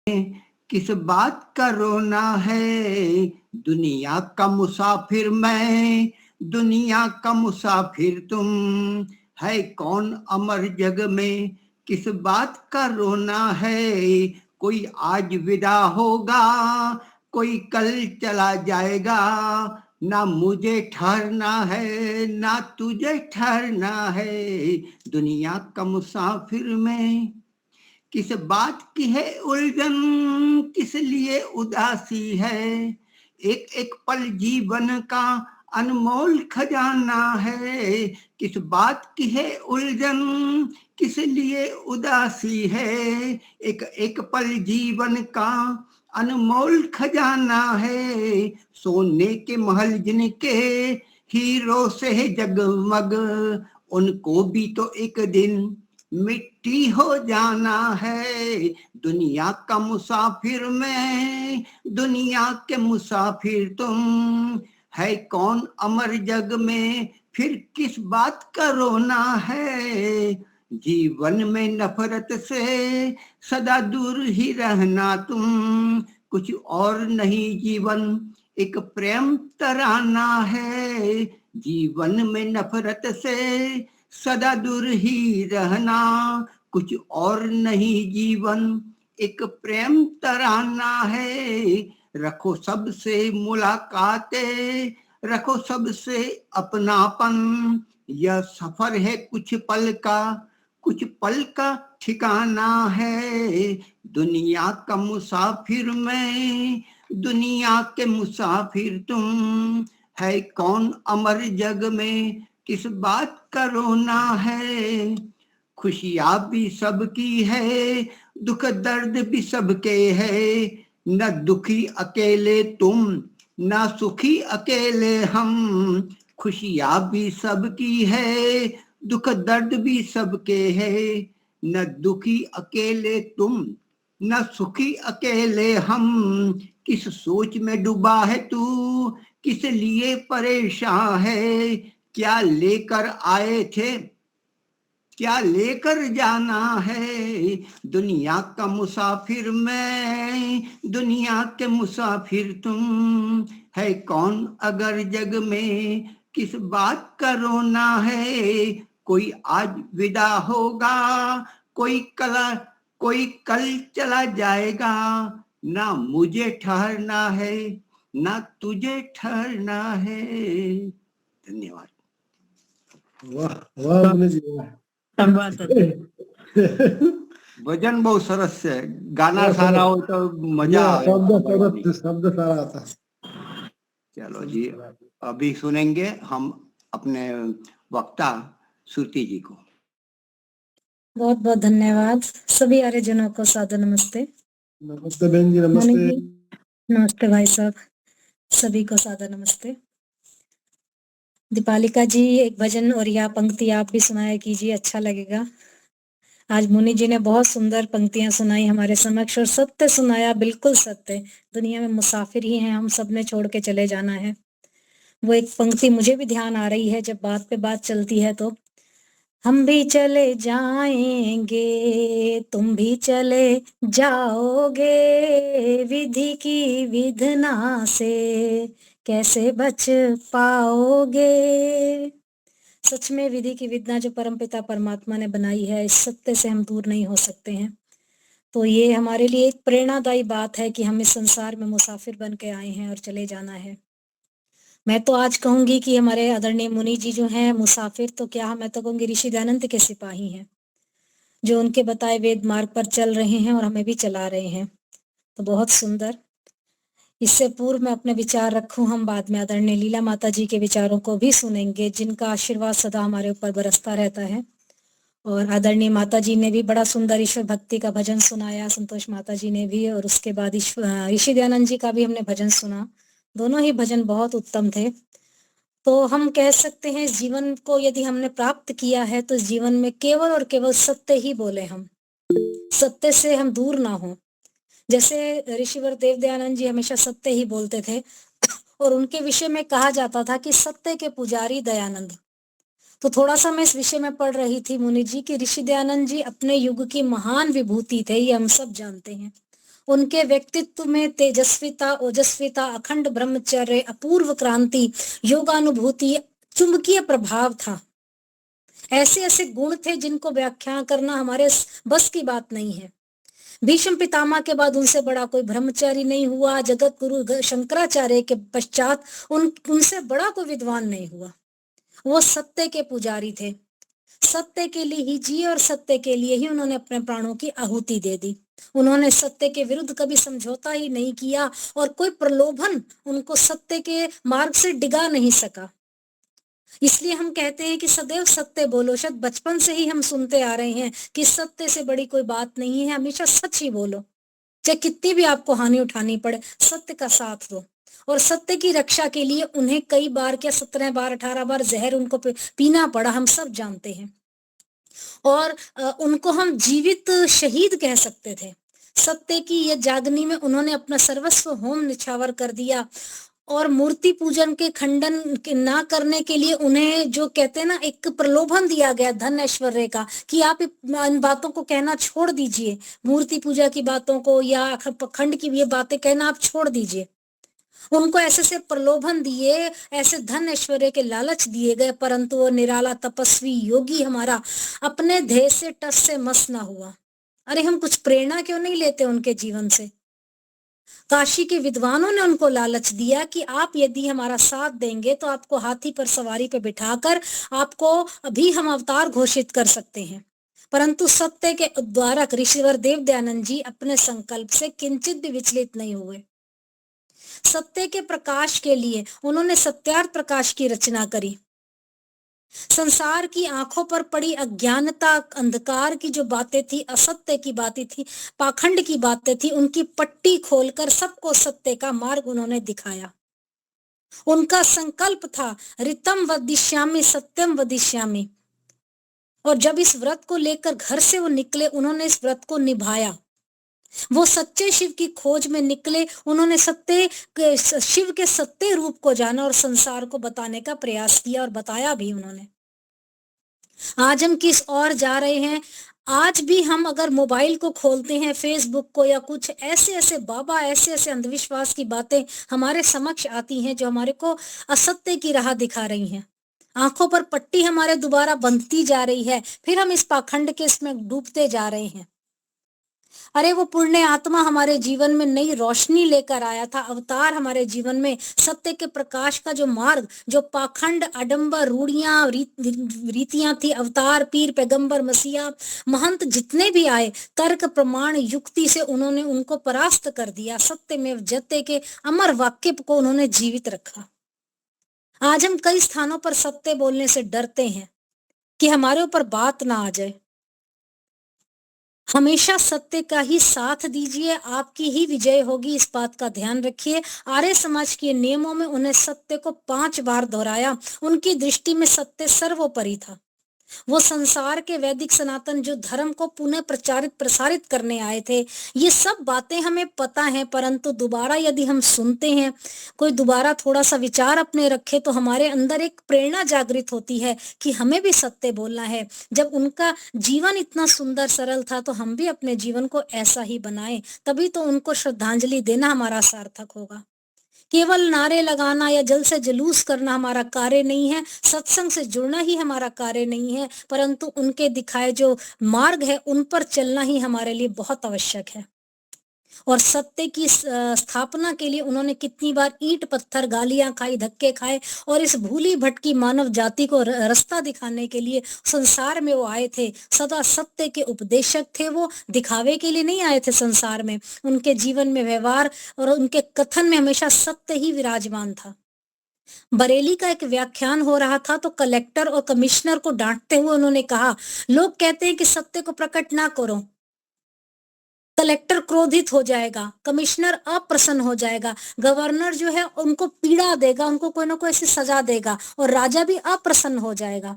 किस बात का रोना है, दुनिया का मुसाफिर मैं, दुनिया का मुसाफिर तुम, है कौन अमर जग में, किस बात का रोना है। कोई आज विदा होगा, कोई कल चला जाएगा, ना मुझे ठहरना है ना तुझे ठहरना है, दुनिया का मुसाफिर में। किस बात की है उलझन, किस लिए उदासी है, एक एक पल जीवन का अनमोल खजाना है। किस बात की है उलझन, किस लिए उदासी है, एक एक पल जीवन का अनमोल खजाना है। सोने के महल जिनके हीरो से है जगमग, उनको भी तो एक दिन मिट्टी हो जाना है। दुनिया का मुसाफिर मैं, दुनिया के मुसाफिर तुम, है कौन अमर जग में, फिर किस बात का रोना है। जीवन में नफरत से सदा दूर ही रहना तुम, कुछ और नहीं जीवन एक प्रेम तराना है। जीवन में नफरत से सदा दूर ही रहना, कुछ और नहीं जीवन एक प्रेम तराना है। रखो सबसे मुलाकातें, रखो सबसे अपनापन, यह सफर है कुछ पल का ठिकाना है। दुनिया का मुसाफिर मैं, दुनिया के मुसाफिर तुम, है कौन अमर जग में, किस बात का रोना है। खुशियां भी सबकी है, दुख दर्द भी सबके है, न दुखी अकेले तुम, न सुखी अकेले हम। खुशियां भी सबकी है, दुख दर्द भी सबके है, न दुखी अकेले तुम, न सुखी अकेले हम। किस सोच में डूबा है तू, किस लिए परेशान है, क्या लेकर आए थे, क्या लेकर जाना है। दुनिया का मुसाफिर मैं, दुनिया के मुसाफिर तुम, है कौन अगर जग में, किस बात का रोना है। कोई आज विदा होगा, कोई कल चला जाएगा, ना मुझे ठहरना है ना तुझे ठहरना है। धन्यवाद। वाह वाह मुनीजी, भजन बहुत सरस है, गाना सारा हो तो मजा शब्द सारा आता। चलो जी, अभी सुनेंगे हम अपने वक्ता श्रुति जी को। बहुत बहुत धन्यवाद। सभी आर्यजनों को सादर नमस्ते। नमस्ते बहन जी, नमस्ते। नमस्ते भाई साहब, सभी को सादर नमस्ते। दीपालिका जी, एक भजन और या पंक्ति आप भी सुनाया कीजिए, अच्छा लगेगा। आज मुनि जी ने बहुत सुंदर पंक्तियां सुनाई हमारे समक्ष, और सत्य सुनाया, बिल्कुल सत्य। दुनिया में मुसाफिर ही हैं हम, सब ने छोड़ के चले जाना है। वो एक पंक्ति मुझे भी ध्यान आ रही है जब बात पे बात चलती है, तो हम भी चले जाएंगे, तुम भी चले जाओगे, विधि की विधना से कैसे बच पाओगे। सच में विधि की विधना जो परमपिता परमात्मा ने बनाई है, इस सत्य से हम दूर नहीं हो सकते हैं। तो ये हमारे लिए एक प्रेरणादायी बात है कि हम इस संसार में मुसाफिर बन के आए हैं और चले जाना है। मैं तो आज कहूंगी कि हमारे आदरणीय मुनि जी जो हैं मुसाफिर, तो क्या मैं तो कहूंगी ऋषि दयानंद के सिपाही हैं, जो उनके बताए वेद मार्ग पर चल रहे हैं और हमें भी चला रहे हैं। तो बहुत सुंदर। इससे पूर्व मैं अपने विचार रखूं, हम बाद में आदरणीय लीला माता जी के विचारों को भी सुनेंगे, जिनका आशीर्वाद सदा हमारे ऊपर बरसता रहता है। और आदरणीय माता जी ने भी बड़ा सुंदर ईश्वर भक्ति का भजन सुनाया, संतोष माता जी ने भी, और उसके बाद ऋषि दयानंद जी का भी हमने भजन सुना। दोनों ही भजन बहुत उत्तम थे। तो हम कह सकते हैं इस जीवन को यदि हमने प्राप्त किया है, तो इस जीवन में केवल और केवल सत्य ही बोले, हम सत्य से हम दूर ना हो। जैसे ऋषिवर देव दयानंद जी हमेशा सत्य ही बोलते थे, और उनके विषय में कहा जाता था कि सत्य के पुजारी दयानंद। तो थोड़ा सा मैं इस विषय में पढ़ रही थी मुनि जी कि ऋषि दयानंद जी अपने युग की महान विभूति थे, ये हम सब जानते हैं। उनके व्यक्तित्व में तेजस्विता, ओजस्विता, अखंड ब्रह्मचर्य, अपूर्व क्रांति, योगानुभूति, चुंबकीय प्रभाव था। ऐसे ऐसे गुण थे जिनको व्याख्या करना हमारे बस की बात नहीं है। भीष्म पितामह के बाद उनसे बड़ा कोई ब्रह्मचारी नहीं हुआ। जगत गुरु शंकराचार्य के पश्चात उनसे बड़ा कोई विद्वान नहीं हुआ। वो सत्य के पुजारी थे, सत्य के लिए ही जिए और सत्य के लिए ही उन्होंने अपने प्राणों की आहुति दे दी। उन्होंने सत्य के विरुद्ध कभी समझौता ही नहीं किया और कोई प्रलोभन उनको सत्य के मार्ग से डिगा नहीं सका। इसलिए हम कहते हैं कि सदैव सत्य बोलो। शायद बचपन से ही हम सुनते आ रहे हैं कि सत्य से बड़ी कोई बात नहीं है, हमेशा सच ही बोलो, चाहे कितनी भी आपको हानि उठानी पड़े, सत्य का साथ दो। और सत्य की रक्षा के लिए उन्हें कई बार, क्या 17 बार 18 बार जहर उनको पीना पड़ा, हम सब जानते हैं। और उनको हम जीवित शहीद कह सकते थे। सत्य की ये जागनी में उन्होंने अपना सर्वस्व होम निछावर कर दिया। और मूर्ति पूजन के खंडन ना करने के लिए उन्हें, जो कहते हैं ना, एक प्रलोभन दिया गया धन ऐश्वर्य का, कि आप इन बातों को कहना छोड़ दीजिए, मूर्ति पूजा की बातों को या खंड की ये बातें कहना आप छोड़ दीजिए। उनको ऐसे से प्रलोभन दिए, ऐसे धन ऐश्वर्य के लालच दिए गए, परंतु वो निराला तपस्वी योगी हमारा अपने ध्येय से टस से मस ना हुआ। अरे हम कुछ प्रेरणा क्यों नहीं लेते उनके जीवन से? काशी के विद्वानों ने उनको लालच दिया कि आप यदि हमारा साथ देंगे तो आपको हाथी पर सवारी पे बिठाकर आपको अभी हम अवतार घोषित कर सकते हैं। परंतु सत्य के उद्धारक ऋषिवर देव दयानंद जी अपने संकल्प से किंचित भी विचलित नहीं हुए। सत्य के प्रकाश के लिए उन्होंने सत्यार्थ प्रकाश की रचना करी। संसार की आंखों पर पड़ी अज्ञानता, अंधकार की जो बातें थी, असत्य की बातें थी, पाखंड की बातें थी, उनकी पट्टी खोलकर सबको सत्य का मार्ग उन्होंने दिखाया। उनका संकल्प था ऋतम वदिष्यामि सत्यम वदिष्यामि। और जब इस व्रत को लेकर घर से वो निकले, उन्होंने इस व्रत को निभाया। वो सच्चे शिव की खोज में निकले, उन्होंने शिव के सत्य रूप को जाना और संसार को बताने का प्रयास किया और बताया भी उन्होंने। आज हम किस ओर जा रहे हैं? आज भी हम अगर मोबाइल को खोलते हैं, फेसबुक को, या कुछ ऐसे ऐसे बाबा, ऐसे ऐसे अंधविश्वास की बातें हमारे समक्ष आती हैं जो हमारे को असत्य की राह दिखा रही हैं। आंखों पर पट्टी हमारे दोबारा बंधती जा रही है, फिर हम इस पाखंड के इसमें डूबते जा रहे हैं। अरे वो पुण्य आत्मा हमारे जीवन में नई रोशनी लेकर आया था, अवतार हमारे जीवन में सत्य के प्रकाश का जो मार्ग, जो पाखंड, आडंबर, रूढ़ियां, रीतियां थी, अवतार, पीर, पैगंबर, मसीहा, महंत जितने भी आए, तर्क, प्रमाण, युक्ति से उन्होंने उनको परास्त कर दिया। सत्य में जते के अमर वाक्य को उन्होंने जीवित रखा। आज हम कई स्थानों पर सत्य बोलने से डरते हैं कि हमारे ऊपर बात ना आ जाए। हमेशा सत्य का ही साथ दीजिए, आपकी ही विजय होगी, इस बात का ध्यान रखिए। आर्य समाज के नियमों में उन्हें सत्य को 5 बार दोहराया। उनकी दृष्टि में सत्य सर्वोपरि था। वो संसार के वैदिक सनातन जो धर्म को पुनः प्रसारित करने आए थे। ये सब बातें हमें पता है, परंतु दोबारा यदि हम सुनते हैं, कोई दोबारा थोड़ा सा विचार अपने रखे, तो हमारे अंदर एक प्रेरणा जागृत होती है कि हमें भी सत्य बोलना है। जब उनका जीवन इतना सुंदर सरल था तो हम भी अपने जीवन को ऐसा ही बनाएं, तभी तो उनको श्रद्धांजलि देना हमारा सार्थक होगा। केवल नारे लगाना या जल से जुलूस करना हमारा कार्य नहीं है, सत्संग से जुड़ना ही हमारा कार्य नहीं है, परंतु उनके दिखाए जो मार्ग है उन पर चलना ही हमारे लिए बहुत आवश्यक है। और सत्य की स्थापना के लिए उन्होंने कितनी बार ईंट पत्थर, गालियां खाई, धक्के खाए, और इस भूली भटकी मानव जाति को रास्ता दिखाने के लिए संसार में वो आए थे। सदा सत्य के उपदेशक थे। वो दिखावे के लिए नहीं आए थे संसार में। उनके जीवन में, व्यवहार और उनके कथन में हमेशा सत्य ही विराजमान था। बरेली का एक व्याख्यान हो रहा था तो कलेक्टर और कमिश्नर को डांटते हुए उन्होंने कहा, लोग कहते हैं कि सत्य को प्रकट ना करो। कलेक्टर क्रोधित हो जाएगा, कमिश्नर अप्रसन्न हो जाएगा, गवर्नर जो है उनको पीड़ा देगा, उनको कोई ना कोई ऐसी सजा देगा, और राजा भी अप्रसन्न हो जाएगा।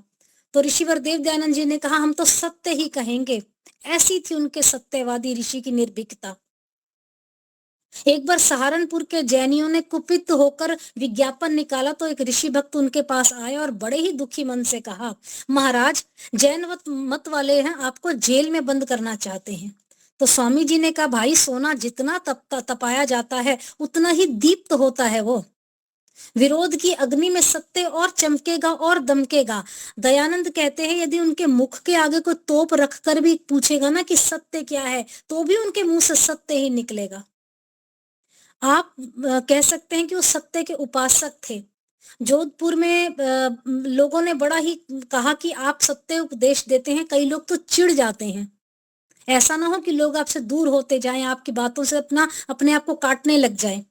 तो ऋषिवर देव दयानंद जी ने कहा, हम तो सत्य ही कहेंगे। ऐसी थी उनके सत्यवादी ऋषि की निर्भीकता। एक बार सहारनपुर के जैनियों ने कुपित होकर विज्ञापन निकाला तो एक ऋषि भक्त उनके पास आए और बड़े ही दुखी मन से कहा, महाराज, जैन मत वाले हैं आपको जेल में बंद करना चाहते हैं। तो स्वामी जी ने कहा, भाई सोना जितना तपाया जाता है उतना ही दीप्त होता है वो। विरोध की अग्नि में सत्य और चमकेगा और दमकेगा। दयानंद कहते हैं, यदि उनके मुख के आगे कोई तोप रखकर भी पूछेगा ना कि सत्य क्या है, तो भी उनके मुंह से सत्य ही निकलेगा। आप कह सकते हैं कि वो सत्य के उपासक थे। जोधपुर में लोगों ने बड़ा ही कहा कि आप सत्य उपदेश देते हैं, कई लोग तो चिढ़ जाते हैं। ऐसा ना हो कि लोग आपसे दूर होते जाएं, आपकी बातों से अपने आप को काटने लग जाएं।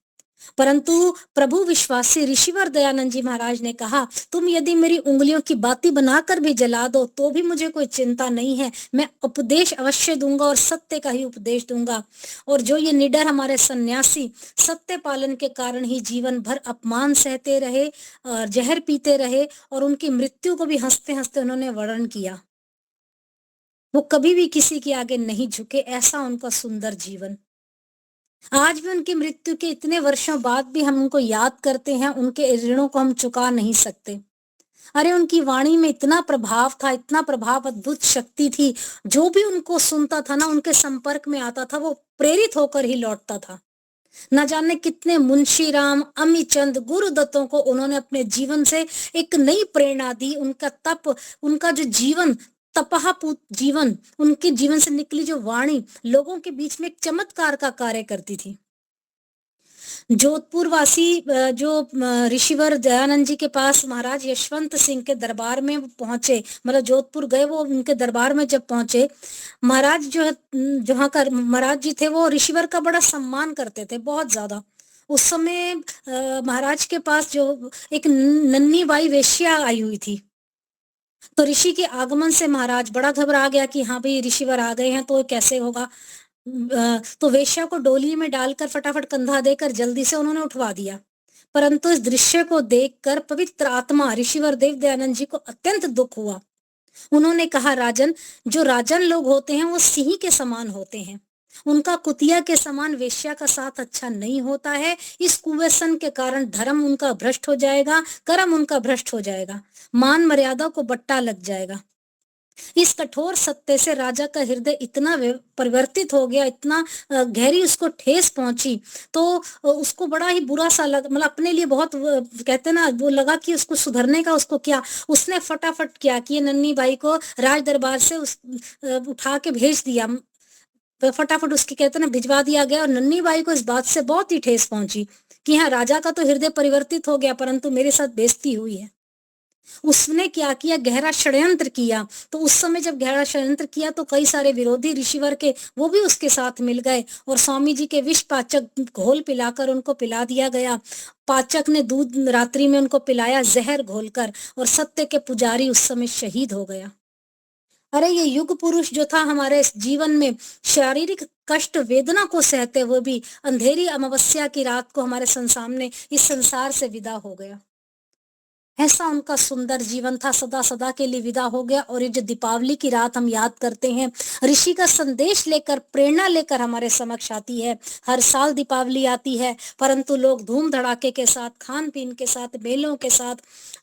परंतु प्रभु विश्वासी ऋषिवर दयानंद जी महाराज ने कहा, तुम यदि मेरी उंगलियों की बाती बनाकर भी जला दो तो भी मुझे कोई चिंता नहीं है, मैं उपदेश अवश्य दूंगा और सत्य का ही उपदेश दूंगा। और जो ये निडर हमारे सन्यासी सत्य पालन के कारण ही जीवन भर अपमान सहते रहे, जहर पीते रहे, और उनकी मृत्यु को भी हंसते हंसते उन्होंने वर्णन किया। वो कभी भी किसी के आगे नहीं झुके, ऐसा उनका सुंदर जीवन। आज भी उनकी मृत्यु के इतने वर्षों बाद भी हम उनको याद करते हैं, उनके ऋणों को हम चुका नहीं सकते। अरे उनकी वाणी में इतना प्रभाव था, इतना प्रभाव, अद्भुत शक्ति थी। जो भी उनको सुनता था ना, उनके संपर्क में आता था, वो प्रेरित होकर ही लौटता था। न जाने कितने मुंशीराम, अमीचंद, गुरुदत्तों को उन्होंने अपने जीवन से एक नई प्रेरणा दी। उनका तप, उनका जो जीवन, तपहापूत जीवन, उनके जीवन से निकली जो वाणी लोगों के बीच में एक चमत्कार का कार्य करती थी। जोधपुर वासी जो ऋषिवर दयानंद जी के पास महाराज यशवंत सिंह के दरबार में पहुंचे, मतलब जोधपुर गए, वो उनके दरबार में जब पहुंचे, महाराज जो है, जहाँ का महाराज जी थे, वो ऋषिवर का बड़ा सम्मान करते थे, बहुत ज्यादा। उस समय महाराज के पास जो एक नन्ही बाई वेश्या आई हुई थी, तो ऋषि के आगमन से महाराज बड़ा घबरा गया कि हाँ भाई ऋषिवर आ गए हैं, तो कैसे होगा। तो वेश्या को डोली में डालकर फटाफट कंधा देकर जल्दी से उन्होंने उठवा दिया। परंतु इस दृश्य को देखकर पवित्र आत्मा ऋषिवर देव दयानंद जी को अत्यंत दुख हुआ। उन्होंने कहा, राजन, जो राजन लोग होते हैं वो सिंह के समान होते हैं, उनका कुतिया के समान वेश्या का साथ अच्छा नहीं होता है। इस कुव्यसन के कारण धर्म उनका भ्रष्ट हो जाएगा, कर्म उनका भ्रष्ट हो जाएगा, मान मर्यादा को बट्टा लग जाएगा। इस कठोर सत्य से राजा का हृदय इतना परिवर्तित हो गया, इतना गहरी उसको ठेस पहुंची, तो उसको बड़ा ही बुरा सा लगा, मतलब अपने लिए बहुत, कहते ना, वो लगा कि उसको सुधरने का उसको क्या, उसने फटाफट क्या किया, नन्ही बाई को राज दरबार से उठा के भेज दिया, तो फटाफट उसकी, कहते ना, भिजवा दिया गया। और नन्ही बाई को इस बात से बहुत ही ठेस पहुंची कि हाँ, राजा का तो हृदय परिवर्तित हो गया, परंतु मेरे साथ बेइज्जती हुई है। उसने क्या किया, गहरा षड्यंत्र किया। तो उस समय जब गहरा षड्यंत्र किया तो कई सारे विरोधी ऋषिवर के, वो भी उसके साथ मिल गए, और स्वामी जी के विष पाचक घोल पिलाकर उनको पिला दिया गया। पाचक ने दूध रात्रि में उनको पिलाया, जहर घोलकर, और सत्य के पुजारी उस समय शहीद हो गया। अरे ये युग पुरुष जो था हमारे जीवन में, शारीरिक कष्ट वेदना को सहते हुए भी अंधेरी अमावस्या की रात को हमारे सामने इस संसार से विदा हो गया। ऐसा उनका सुंदर जीवन था, सदा सदा के लिए विदा हो गया। और ये जो दीपावली की रात हम याद करते हैं, ऋषि का संदेश लेकर, प्रेरणा लेकर हमारे समक्ष आती है। हर साल दीपावली आती है, परंतु लोग धूम धड़ाके के साथ, खान पीन के साथ, मेलों के साथ,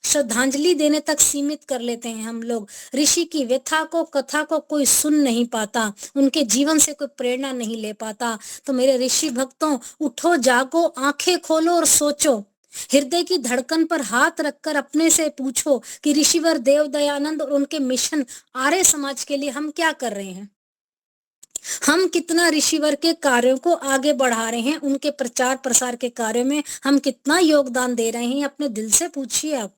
श्रद्धांजलि देने तक सीमित कर लेते हैं हम लोग। ऋषि की व्यथा को, कथा को कोई सुन नहीं पाता, उनके जीवन से कोई प्रेरणा नहीं ले पाता। तो मेरे ऋषि भक्तों, उठो, जागो, आंखें खोलो और सोचो। हृदय की धड़कन पर हाथ रखकर अपने से पूछो कि ऋषिवर देव दयानंद और उनके मिशन आर्य समाज के लिए हम क्या कर रहे हैं। हम कितना ऋषिवर के कार्यों को आगे बढ़ा रहे हैं, उनके प्रचार प्रसार के कार्यों में हम कितना योगदान दे रहे हैं, अपने दिल से पूछिए आप।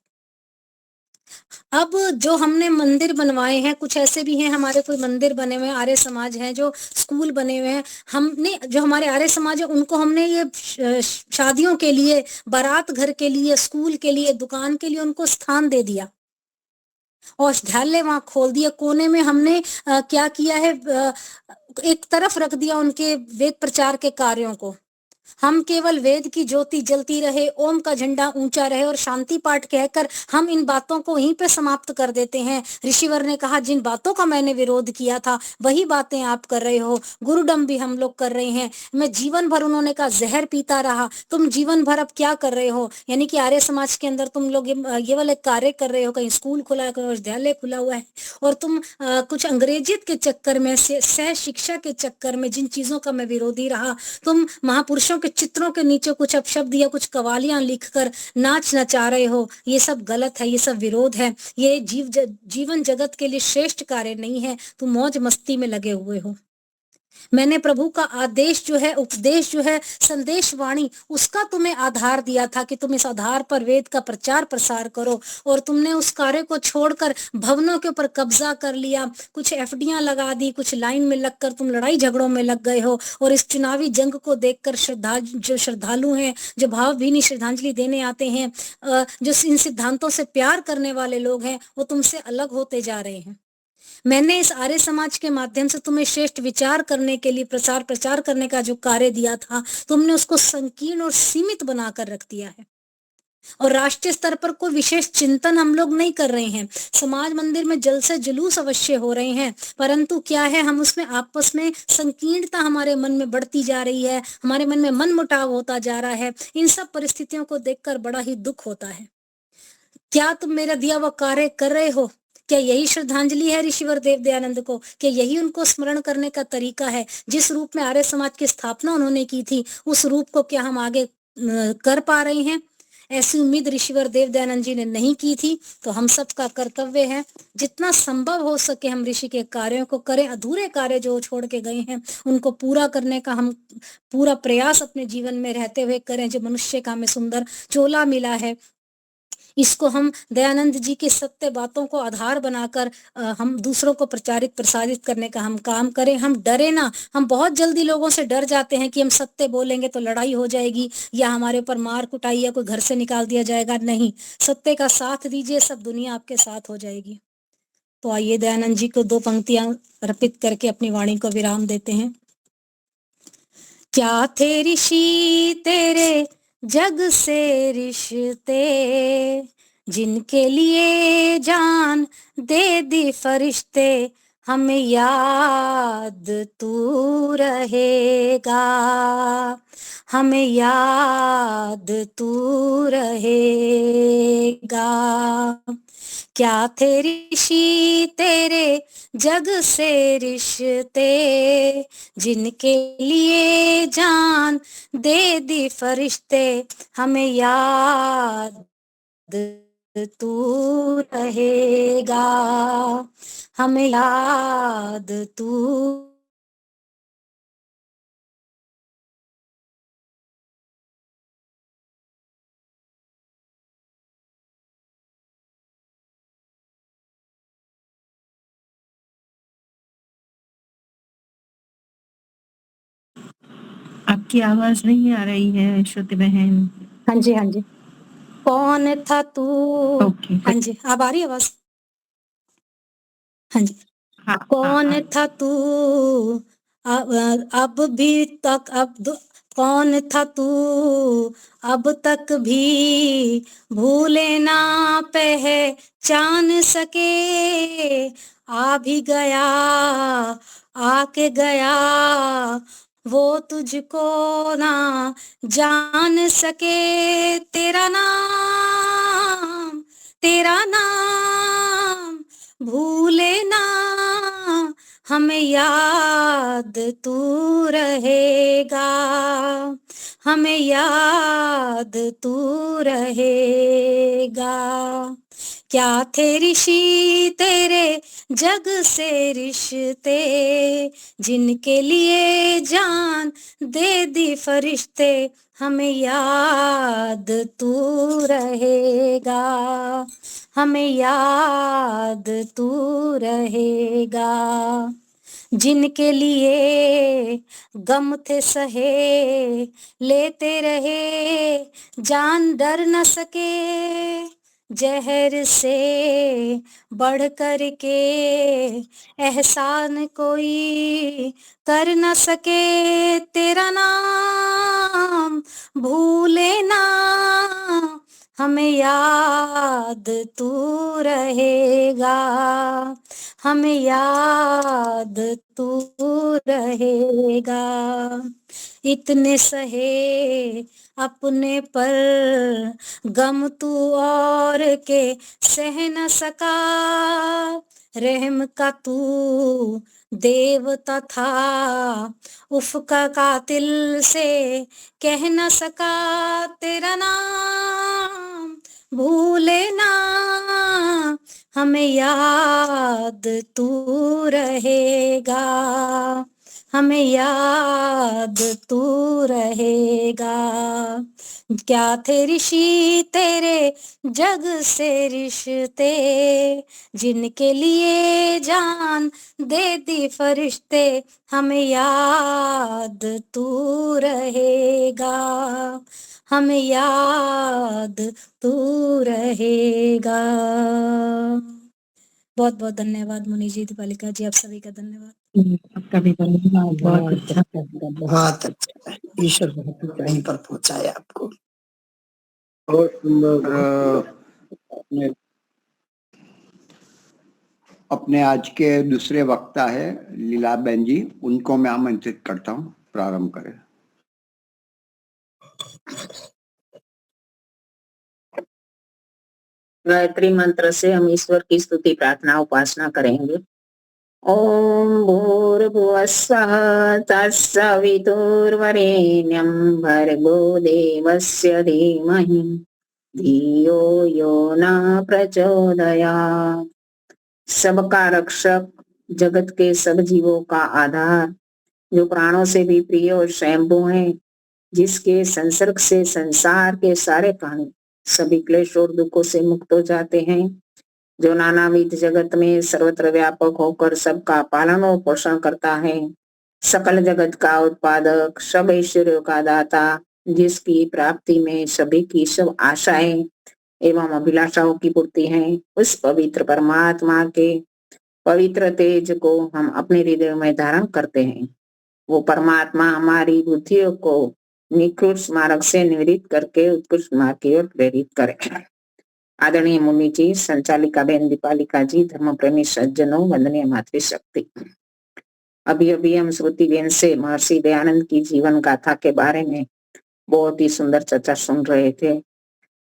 अब जो हमने मंदिर बनवाए हैं, कुछ ऐसे भी हैं हमारे, कोई मंदिर बने हुए हैं, आर्य समाज हैं, जो स्कूल बने हुए हैं, हमने, जो हमारे आर्य समाज है, उनको हमने ये शादियों के लिए, बारात घर के लिए, स्कूल के लिए, दुकान के लिए उनको स्थान दे दिया, औषधालय वहां खोल दिया। कोने में हमने क्या किया है, एक तरफ रख दिया उनके वेद प्रचार के कार्यों को। हम केवल वेद की ज्योति जलती रहे, ओम का झंडा ऊंचा रहे और शांति पाठ कहकर हम इन बातों को वहीं पे समाप्त कर देते हैं। ऋषिवर ने कहा जिन बातों का मैंने विरोध किया था वही बातें आप कर रहे हो, गुरुडम भी हम लोग कर रहे हैं। मैं जीवन भर, उन्होंने कहा, जहर पीता रहा, तुम जीवन भर अब क्या कर रहे हो? यानी कि आर्य समाज के अंदर तुम लोग ये वाले कार्य कर रहे हो, कहीं स्कूल खुला है, कहीं विद्यालय खुला हुआ है, और तुम कुछ अंग्रेजियत के चक्कर में, सह शिक्षा के चक्कर में, जिन चीजों का मैं विरोधी रहा, तुम महापुरुषों के चित्रों के नीचे कुछ अपशब्द या कुछ कवालियां लिखकर नाच नचा रहे हो। ये सब गलत है, ये सब विरोध है, ये जीवन जगत के लिए श्रेष्ठ कार्य नहीं है। तुम मौज मस्ती में लगे हुए हो। मैंने प्रभु का आदेश जो है, उपदेश जो है, संदेश वाणी, उसका तुम्हें आधार दिया था कि तुम इस आधार पर वेद का प्रचार प्रसार करो, और तुमने उस कार्य को छोड़कर भवनों के ऊपर कब्जा कर लिया, कुछ एफडीआं लगा दी, कुछ लाइन में लगकर तुम लड़ाई झगड़ों में लग गए हो। और इस चुनावी जंग को देखकर जो श्रद्धालु हैं, जो भावभीनी श्रद्धांजलि देने आते हैं, जो इन सिद्धांतों से प्यार करने वाले लोग हैं, वो तुमसे अलग होते जा रहे हैं। मैंने इस आर्य समाज के माध्यम से तुम्हें श्रेष्ठ विचार करने के लिए प्रचार करने का जो कार्य दिया था, तुमने उसको संकीर्ण और सीमित बनाकर रख दिया है। और राष्ट्रीय स्तर पर कोई विशेष चिंतन हम लोग नहीं कर रहे हैं। समाज मंदिर में जलसे जुलूस अवश्य हो रहे हैं, परंतु क्या है, हम उसमें आपस में संकीर्णता हमारे मन में बढ़ती जा रही है, हमारे मन में मन मुटाव होता जा रहा है। इन सब परिस्थितियों को देखकर बड़ा ही दुख होता है। क्या तुम मेरा दिया हुआ कार्य कर रहे हो? क्या यही श्रद्धांजलि है ऋषिवर देव दयानंद को? क्या यही उनको स्मरण करने का तरीका है? जिस रूप में आर्य समाज की स्थापना उन्होंने की थी, उस रूप को क्या हम आगे कर पा रहे हैं? ऐसी उम्मीद ऋषिवर देव दयानंद जी ने नहीं की थी। तो हम सब का कर्तव्य है, जितना संभव हो सके हम ऋषि के कार्यों को करें। अधूरे कार्य जो छोड़ के गए हैं उनको पूरा करने का हम पूरा प्रयास अपने जीवन में रहते हुए करें। जो मनुष्य का हमें सुंदर चोला मिला है, इसको हम दयानंद जी की सत्य बातों को आधार बनाकर हम दूसरों को प्रसारित करने का हम काम करें। हम डरे ना। हम बहुत जल्दी लोगों से डर जाते हैं कि हम सत्य बोलेंगे तो लड़ाई हो जाएगी, या हमारे ऊपर मार कुटाई, या कोई घर से निकाल दिया जाएगा। नहीं, सत्य का साथ दीजिए, सब दुनिया आपके साथ हो जाएगी। तो आइए दयानंद जी को 2 पंक्तियां अर्पित करके अपनी वाणी को विराम देते हैं। क्या थे ऋषि तेरे जग से रिश्ते, जिनके लिए जान दे दी फरिश्ते, हमें याद तू रहेगा, हमें याद तू रहेगा। क्या थे ऋषि तेरे जग से रिश्ते, जिनके लिए जान दे दी फरिश्ते, हमें याद तू रहेगा, हमें याद तू। आपकी आवाज नहीं आ रही है श्रुति बहन। हाँ जी, हाँ जी। कौन था तू? ओके, हाँ जी, अब आ रही आवाज? हाँ जी। हाँ, कौन हाँ, था तू अब भी तक, कौन था तू अब तक भी भूले ना पहचान सके, आ भी गया आके गया वो तुझको ना जान सके। तेरा नाम भूले ना, हमें याद तू रहेगा, हमें याद तू रहेगा। क्या थे ऋषि तेरे जग से रिश्ते, जिनके लिए जान दे दी फरिश्ते, हमें याद तू रहेगा, हमें याद तू रहेगा। जिनके लिए गम थे सहे लेते रहे, जान डर न सके, जहर से बढ़ कर के एहसान कोई कर न सके, तेरा नाम भूले ना, हमें याद तू रहेगा, हमें याद तू रहेगा। इतने सहे अपने पर गम तू और के सह न सका, रहम का तू देवता था, उफ का कातिल से कह न सका, तेरा नाम भूले ना, हमें याद तू रहेगा, हमें याद तू रहेगा। क्या थे ऋषि तेरे जग से रिश्ते, जिनके लिए जान दे दी फरिश्ते, हमें याद तू रहेगा, हमें याद तू रहेगा। बहुत बहुत धन्यवाद मुनि जी, दीपालिका जी, आप सभी का धन्यवाद। आपका भी धन्यवाद, बहुत अच्छा। बहुत अच्छा, ईश्वर बहुत कहीं पर पहुंचाया आपको। बहुत सुंदर, बहुत सुंदर। अपने आज के दूसरे वक्ता है लीलाबेन जी, उनको मैं आमंत्रित करता हूँ, प्रारंभ करें। गायत्री मंत्र से हम ईश्वर की स्तुति प्रार्थना उपासना करेंगे। ओम भूर्भुवस्सः तत्सवितुर्वरेण्यं भर्गो देवस्य धीमहि धियो यो न प्रचोदयात्। सबका रक्षक, जगत के सब जीवों का आधार, जो प्राणों से भी प्रिय और स्वयंभू है, जिसके संसर्ग से संसार के सारे प्राणी सभी क्लेश और दुखों से मुक्त हो जाते हैं, जो नानाविध जगत में सर्वत्र व्यापक होकर सबका पालन और पोषण करता है, सकल जगत का उत्पादक, सब ऐश्वर्यों का दाता, जिसकी प्राप्ति में सभी की सब आशाएं एवं अभिलाषाओं की पूर्ति है, उस पवित्र परमात्मा के पवित्र तेज को हम अपने हृदय में धारण करते हैं। वो परमात्मा हमारी बुद्धियों को निकृष्ट मार्ग से निवृत्त करके उत्कृष्ट मार्ग की ओर प्रेरित करे। आदरणीय मुनि जी, संचालिका बहन दीपालिका जी, धर्म प्रेमी सज्जनों, वंदनीय मातृशक्ति। अभी अभी हम श्रुति बेन से महर्षि दयानंद की जीवन गाथा के बारे में बहुत ही सुंदर चर्चा सुन रहे थे।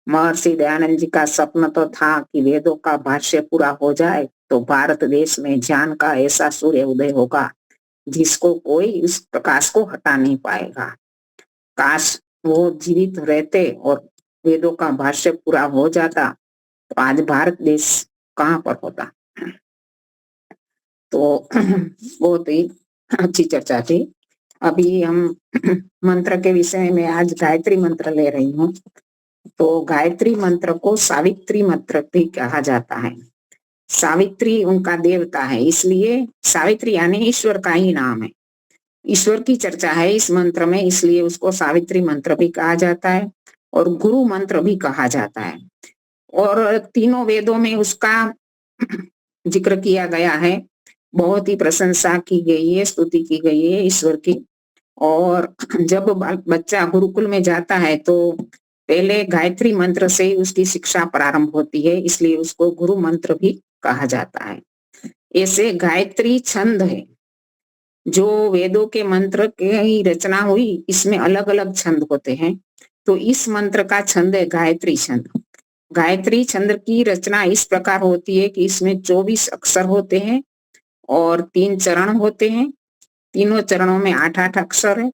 महर्षि दयानंद जी का स्वप्न तो था कि वेदों का भाष्य पूरा हो जाए तो भारत देश में ज्ञान का ऐसा सूर्य उदय होगा जिसको कोई उस प्रकाश को हटा नहीं पाएगा। काश वो जीवित रहते और वेदों का भाष्य पूरा हो जाता तो आज भारत देश कहाँ पर होता। तो बहुत ही अच्छी चर्चा थी। अभी हम मंत्र के विषय में आज गायत्री मंत्र ले रही हूँ। तो गायत्री मंत्र को सावित्री मंत्र भी कहा जाता है। सावित्री उनका देवता है, इसलिए सावित्री यानी ईश्वर का ही नाम है। ईश्वर की चर्चा है इस मंत्र में, इसलिए उसको सावित्री मंत्र भी कहा जाता है और गुरु मंत्र भी कहा जाता है। और तीनों वेदों में उसका जिक्र किया गया है, बहुत ही प्रशंसा की गई है, स्तुति की गई है ईश्वर की। और जब बच्चा गुरुकुल में जाता है तो पहले गायत्री मंत्र से उसकी शिक्षा प्रारंभ होती है, इसलिए उसको गुरु मंत्र भी कहा जाता है। ऐसे गायत्री छंद है, जो वेदों के मंत्र की रचना हुई, इसमें अलग अलग छंद होते हैं। तो इस मंत्र का छंद है गायत्री छंद। गायत्री छंद की रचना इस प्रकार होती है कि इसमें 24 अक्षर होते हैं और 3 चरण होते हैं। तीनों चरणों में 8-8 अक्षर है।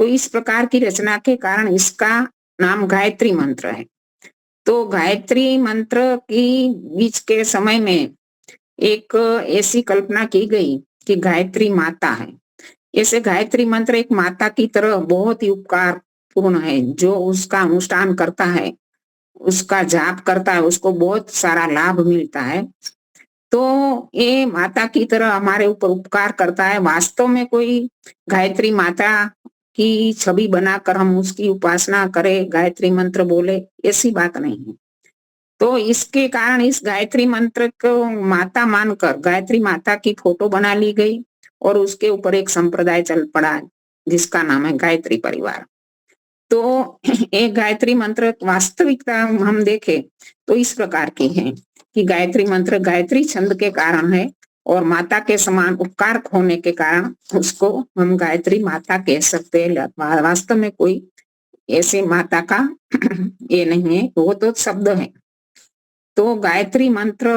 तो इस प्रकार की रचना के कारण इसका नाम गायत्री मंत्र है। तो गायत्री मंत्र की बीच के समय में एक ऐसी कल्पना की गई कि गायत्री माता है। ऐसे गायत्री मंत्र एक माता की तरह बहुत ही उपकार पूर्ण है। जो उसका अनुष्ठान करता है, उसका जाप करता है, उसको बहुत सारा लाभ मिलता है। तो ये माता की तरह हमारे ऊपर उपकार करता है। वास्तव में कोई गायत्री माता की छवि बनाकर हम उसकी उपासना करें, गायत्री मंत्र बोले, ऐसी बात नहीं है। तो इसके कारण इस गायत्री मंत्र को माता मानकर गायत्री माता की फोटो बना ली गई और उसके ऊपर एक संप्रदाय चल पड़ा जिसका नाम है गायत्री परिवार। तो एक गायत्री मंत्र वास्तविकता हम देखें तो इस प्रकार की है कि गायत्री मंत्र गायत्री छंद के कारण है और माता के समान उपकार होने के कारण उसको हम गायत्री माता कह सकते हैं। वास्तव में कोई ऐसे माता का ये नहीं है, वो तो शब्द है। तो गायत्री मंत्र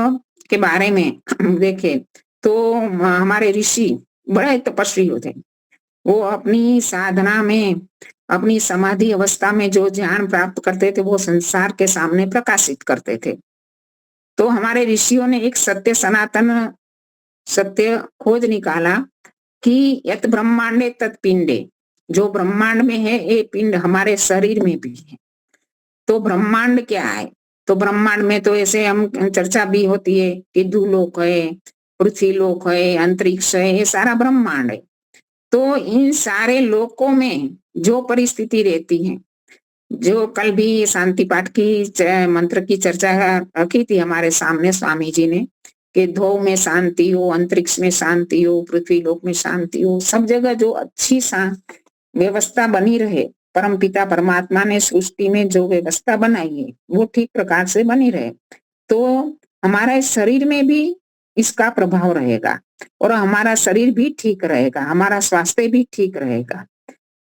के बारे में देखें तो हमारे ऋषि बड़े तपस्वी होते, वो अपनी साधना में अपनी समाधि अवस्था में जो ज्ञान प्राप्त करते थे वो संसार के सामने प्रकाशित करते थे। तो हमारे ऋषियों ने एक सत्य सनातन सत्य खोज निकाला कि यत ब्रह्मांडे तत् पिंडे, जो ब्रह्मांड में है ये पिंड हमारे शरीर में भी है। तो ब्रह्मांड क्या है? तो ब्रह्मांड में तो ऐसे हम चर्चा भी होती है कि भूलोक है, पृथ्वी लोक है, अंतरिक्ष है, ये सारा ब्रह्मांड है। तो इन सारे लोकों में जो परिस्थिति रहती है, जो कल भी शांति पाठ की मंत्र की चर्चा रखी थी हमारे सामने स्वामी जी ने कि ध्रुव में शांति हो, अंतरिक्ष में शांति हो, पृथ्वी लोक में शांति हो, सब जगह जो अच्छी व्यवस्था बनी रहे, परम पिता परमात्मा ने सृष्टि में जो व्यवस्था बनाई है वो ठीक प्रकार से बनी रहे, तो हमारे शरीर में भी इसका प्रभाव रहेगा और हमारा शरीर भी ठीक रहेगा, हमारा स्वास्थ्य भी ठीक रहेगा।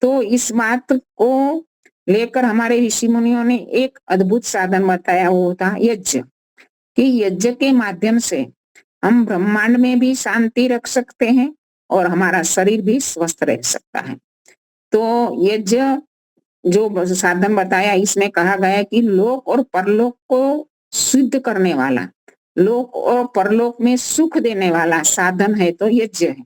तो इस बात को लेकर हमारे ऋषि मुनियों ने एक अद्भुत साधन बताया, वो था यज्ञ, कि यज्ञ के माध्यम से हम ब्रह्मांड में भी शांति रख सकते हैं और हमारा शरीर भी स्वस्थ रह सकता है। तो यज्ञ जो साधन बताया इसमें कहा गया कि लोक और परलोक को सिद्ध करने वाला, लोक और परलोक में सुख देने वाला साधन है तो यज्ञ है।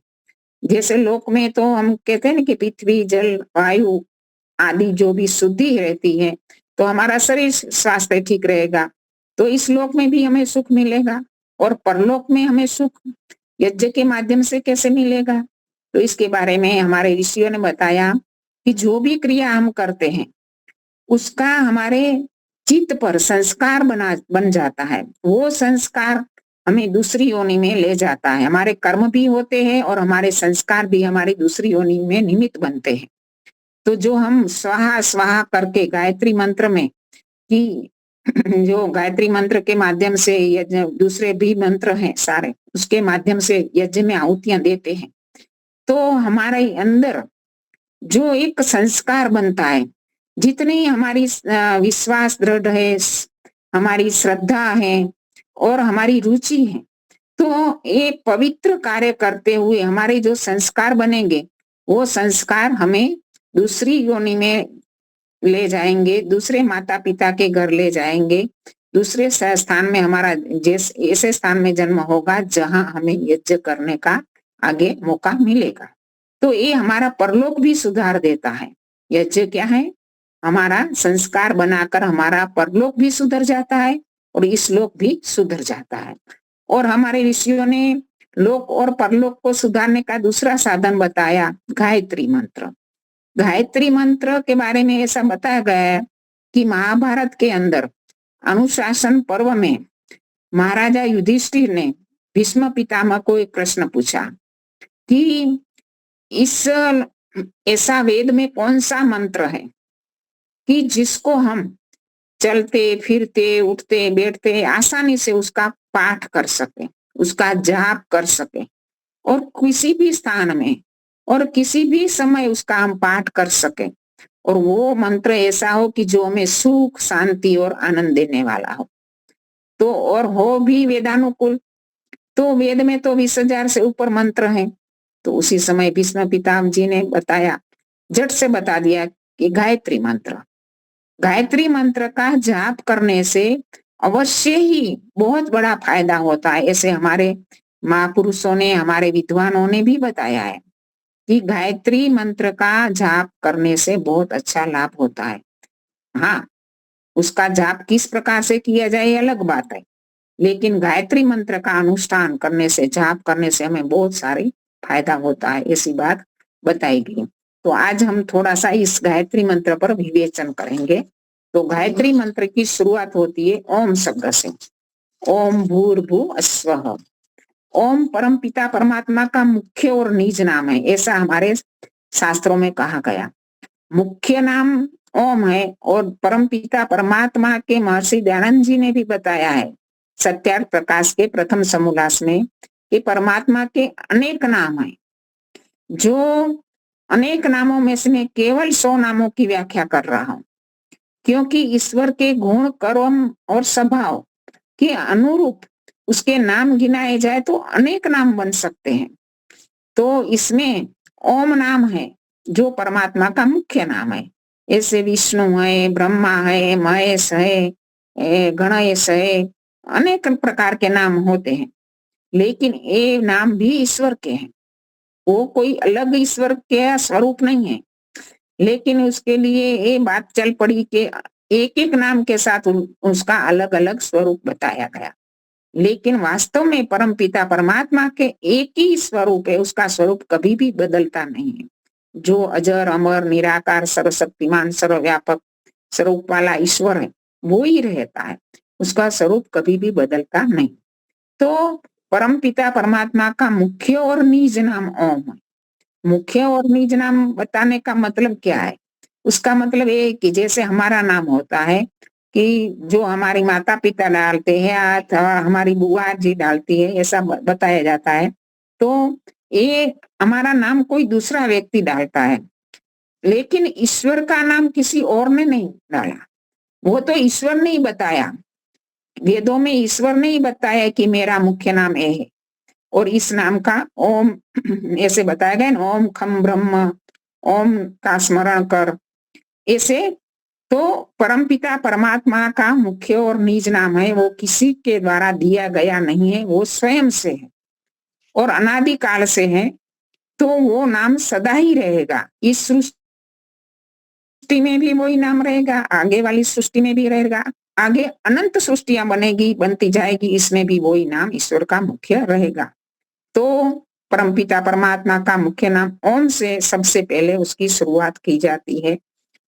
जैसे लोक में तो हम कहते हैं ना कि पृथ्वी जल वायु आदि जो भी शुद्धि रहती है तो हमारा शरीर स्वास्थ्य ठीक रहेगा, तो इस लोक में भी हमें सुख मिलेगा और परलोक में हमें सुख यज्ञ के माध्यम से कैसे मिलेगा। तो इसके बारे में हमारे ऋषियों ने बताया कि जो भी क्रिया हम करते हैं उसका हमारे चित्त पर संस्कार बन जाता है, वो संस्कार हमें दूसरी योनि में ले जाता है। हमारे कर्म भी होते हैं और हमारे संस्कार भी हमारी दूसरी योनि में निमित्त बनते हैं। तो जो हम स्वाहा स्वाहा करके गायत्री मंत्र में कि जो गायत्री मंत्र के माध्यम से यज्ञ दूसरे भी मंत्र हैं सारे उसके माध्यम से यज्ञ में आहुतियां देते हैं, तो हमारे अंदर जो एक संस्कार बनता है, जितनी हमारी विश्वास दृढ़ है, हमारी श्रद्धा है और हमारी रुचि है, तो एक पवित्र कार्य करते हुए हमारे जो संस्कार बनेंगे वो संस्कार हमें दूसरी योनि में ले जाएंगे, दूसरे माता पिता के घर ले जाएंगे, दूसरे स्थान में हमारा ऐसे स्थान में जन्म होगा जहां हमें यज्ञ करने का आगे मौका मिलेगा। तो ये हमारा परलोक भी सुधार देता है। यज्ञ क्या है? हमारा संस्कार बनाकर हमारा परलोक भी सुधर जाता है और इस लोक भी सुधर जाता है। और हमारे ऋषियों ने लोक और परलोक को सुधारने का दूसरा साधन बताया, गायत्री मंत्र। गायत्री मंत्र के बारे में ऐसा बताया गया है कि महाभारत के अंदर अनुशासन पर्व में महाराजा युधिष्ठिर ने भीष्म पितामह को एक प्रश्न पूछा कि इस ऐसा वेद में कौन सा मंत्र है कि जिसको हम चलते फिरते उठते बैठते आसानी से उसका पाठ कर सके, उसका जाप कर सके और किसी भी स्थान में और किसी भी समय उसका हम पाठ कर सके, और वो मंत्र ऐसा हो कि जो हमें सुख शांति और आनंद देने वाला हो, तो और हो भी वेदानुकूल। तो वेद में तो 20,000 से ऊपर मंत्र हैं। तो उसी समय भीष्म पितामह जी ने बताया, झट से बता दिया कि गायत्री मंत्र, गायत्री मंत्र का जाप करने से अवश्य ही बहुत बड़ा फायदा होता है। ऐसे हमारे महापुरुषों ने हमारे विद्वानों ने भी बताया है कि गायत्री मंत्र का जाप करने से बहुत अच्छा लाभ होता है। हाँ, उसका जाप किस प्रकार से किया जाए ये अलग बात है, लेकिन गायत्री मंत्र का अनुष्ठान करने से जाप करने से हमें बहुत सारी फायदा होता है, ऐसी बात बताई गई। तो आज हम थोड़ा सा इस गायत्री मंत्र पर विवेचन करेंगे। तो गायत्री मंत्र की शुरुआत होती है ओम शब्द से। ओम भूर्भुवः स्वः। ओम परम पिता परमात्मा का मुख्य और निज नाम है, ऐसा हमारे शास्त्रों में कहा गया। मुख्य नाम ओम है और परम पिता परमात्मा के महर्षि दयानंद जी ने भी बताया है सत्यार्थ प्रकाश के प्रथम समोल्लास में कि परमात्मा के अनेक नाम हैं। जो अनेक नामों में से मैं केवल 100 नामों की व्याख्या कर रहा हूं, क्योंकि ईश्वर के गुण, कर्म और स्वभाव के अनुरूप उसके नाम गिनाए जाए तो अनेक नाम बन सकते हैं। तो इसमें ओम नाम है जो परमात्मा का मुख्य नाम है। ऐसे विष्णु है, ब्रह्मा है, महेश है, गणेश है, अनेक प्रकार के नाम होते हैं, लेकिन ये नाम भी ईश्वर के हैं। वो कोई अलग ईश्वर के स्वरूप नहीं है, लेकिन उसके लिए ये बात चल पड़ी कि एक एक नाम के साथ उसका अलग अलग स्वरूप बताया गया, लेकिन वास्तव में परमपिता परमात्मा के एक ही स्वरूप है, उसका स्वरूप कभी भी बदलता नहीं है। जो अजर अमर निराकार सर्वशक्तिमान सर्वव्यापक स्वरूप वाला ईश्वर है वो ही रहता है, उसका स्वरूप कभी भी बदलता नहीं। तो परमपिता परमात्मा का मुख्य और निज नाम ओम है। मुख्य और निज नाम बताने का मतलब क्या है? उसका मतलब ये कि जैसे हमारा नाम होता है कि जो हमारी माता पिता डालते हैं अथवा हमारी बुआ जी डालती है, ऐसा बताया जाता है। तो ये हमारा नाम कोई दूसरा व्यक्ति डालता है, लेकिन ईश्वर का नाम किसी और ने नहीं डाला। वो तो ईश्वर ने ही बताया, वेदों में ईश्वर ने ही बताया कि मेरा मुख्य नाम ये है और इस नाम का ओम ऐसे बताया गया ना, ओम खम ब्रह्म, ओम का स्मरण कर, ऐसे। तो परमपिता परमात्मा का मुख्य और निज नाम है, वो किसी के द्वारा दिया गया नहीं है, वो स्वयं से है और अनादि काल से है। तो वो नाम सदा ही रहेगा। इस सृष्टि में भी वही नाम रहेगा, आगे वाली सृष्टि में भी रहेगा, आगे अनंत सृष्टियां बनेगी, बनती जाएगी, इसमें भी वही नाम ईश्वर का मुख्य रहेगा। तो परमपिता परमात्मा का मुख्य नाम ओम से सबसे पहले उसकी शुरुआत की जाती है।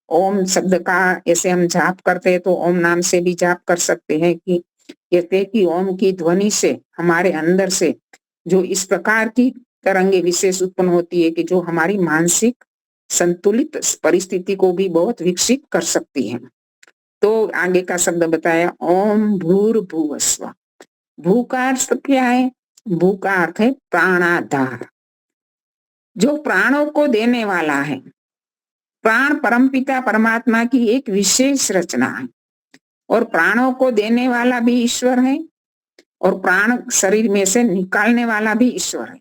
ओम शब्द का ऐसे हम जाप करते हैं तो ओम नाम से भी जाप कर सकते हैं कि कहते हैं कि ओम की ध्वनि से हमारे अंदर से जो इस प्रकार की तरंगे विशेष उत्पन्न होती है कि जो हमारी मानसिक संतुलित परिस्थिति को भी बहुत विकसित कर सकती है। तो आगे का शब्द बताया ओम भूर्भुवः स्वः। भू का अर्थ क्या है? भू का अर्थ है प्राणाधार, जो प्राणों को देने वाला है। प्राण परमपिता परमात्मा की एक विशेष रचना है और प्राणों को देने वाला भी ईश्वर है और प्राण शरीर में से निकालने वाला भी ईश्वर है।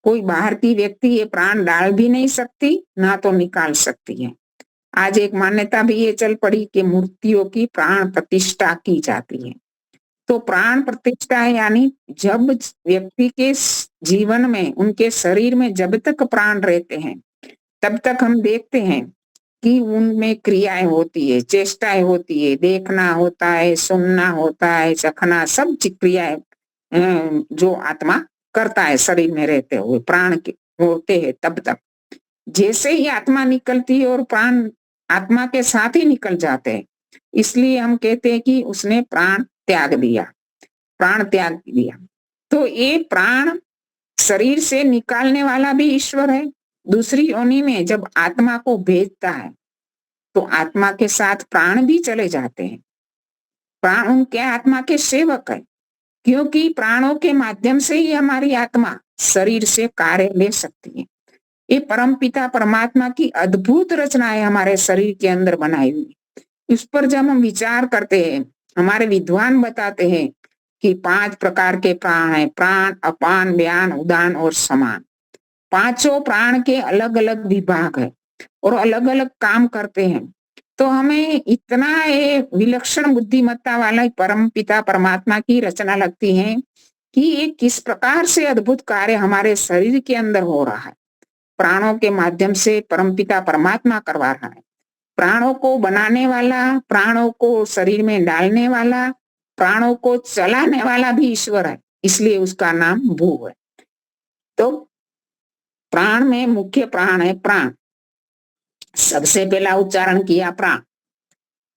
कोई बाहर की व्यक्ति ये प्राण डाल भी नहीं सकती, ना तो निकाल सकती है। आज एक मान्यता भी ये चल पड़ी कि मूर्तियों की प्राण प्रतिष्ठा की जाती है। तो प्राण प्रतिष्ठा यानी जब व्यक्ति के जीवन में, उनके शरीर में जब तक प्राण रहते हैं तब तक हम देखते हैं कि उनमें क्रियाएं होती है, चेष्टाएं होती है, देखना होता है, सुनना होता है, चखना, सब क्रियाएं जो आत्मा करता है शरीर में रहते हुए, प्राण के होते हैं तब तक। जैसे ही आत्मा निकलती है और प्राण आत्मा के साथ ही निकल जाते हैं, इसलिए हम कहते हैं कि उसने प्राण त्याग दिया, प्राण त्याग दिया। तो ये प्राण शरीर से निकालने वाला भी ईश्वर है। दूसरी योनि में जब आत्मा को भेजता है तो आत्मा के साथ प्राण भी चले जाते हैं। प्राण उनके आत्मा के सेवक है, क्योंकि प्राणों के माध्यम से ही हमारी आत्मा शरीर से कार्य ले सकती है। ये परमपिता परमात्मा की अद्भुत रचना है हमारे शरीर के अंदर बनाई हुई। इस पर जब हम विचार करते हैं, हमारे विद्वान बताते हैं कि 5 प्रकार के प्राण हैं, प्राण, अपान, व्यान, उदान और समान। पांचों प्राण के अलग अलग विभाग है और अलग अलग काम करते हैं। तो हमें इतना ये विलक्षण बुद्धिमत्ता वाला परम पिता परमात्मा की रचना लगती है कि ये किस प्रकार से अद्भुत कार्य हमारे शरीर के अंदर हो रहा है। प्राणों के माध्यम से परमपिता परमात्मा करवा रहा है। प्राणों को बनाने वाला, प्राणों को शरीर में डालने वाला, प्राणों को चलाने वाला भी ईश्वर है, इसलिए उसका नाम भू है। तो प्राण में मुख्य प्राण है प्राण। सबसे पहला उच्चारण किया प्राण,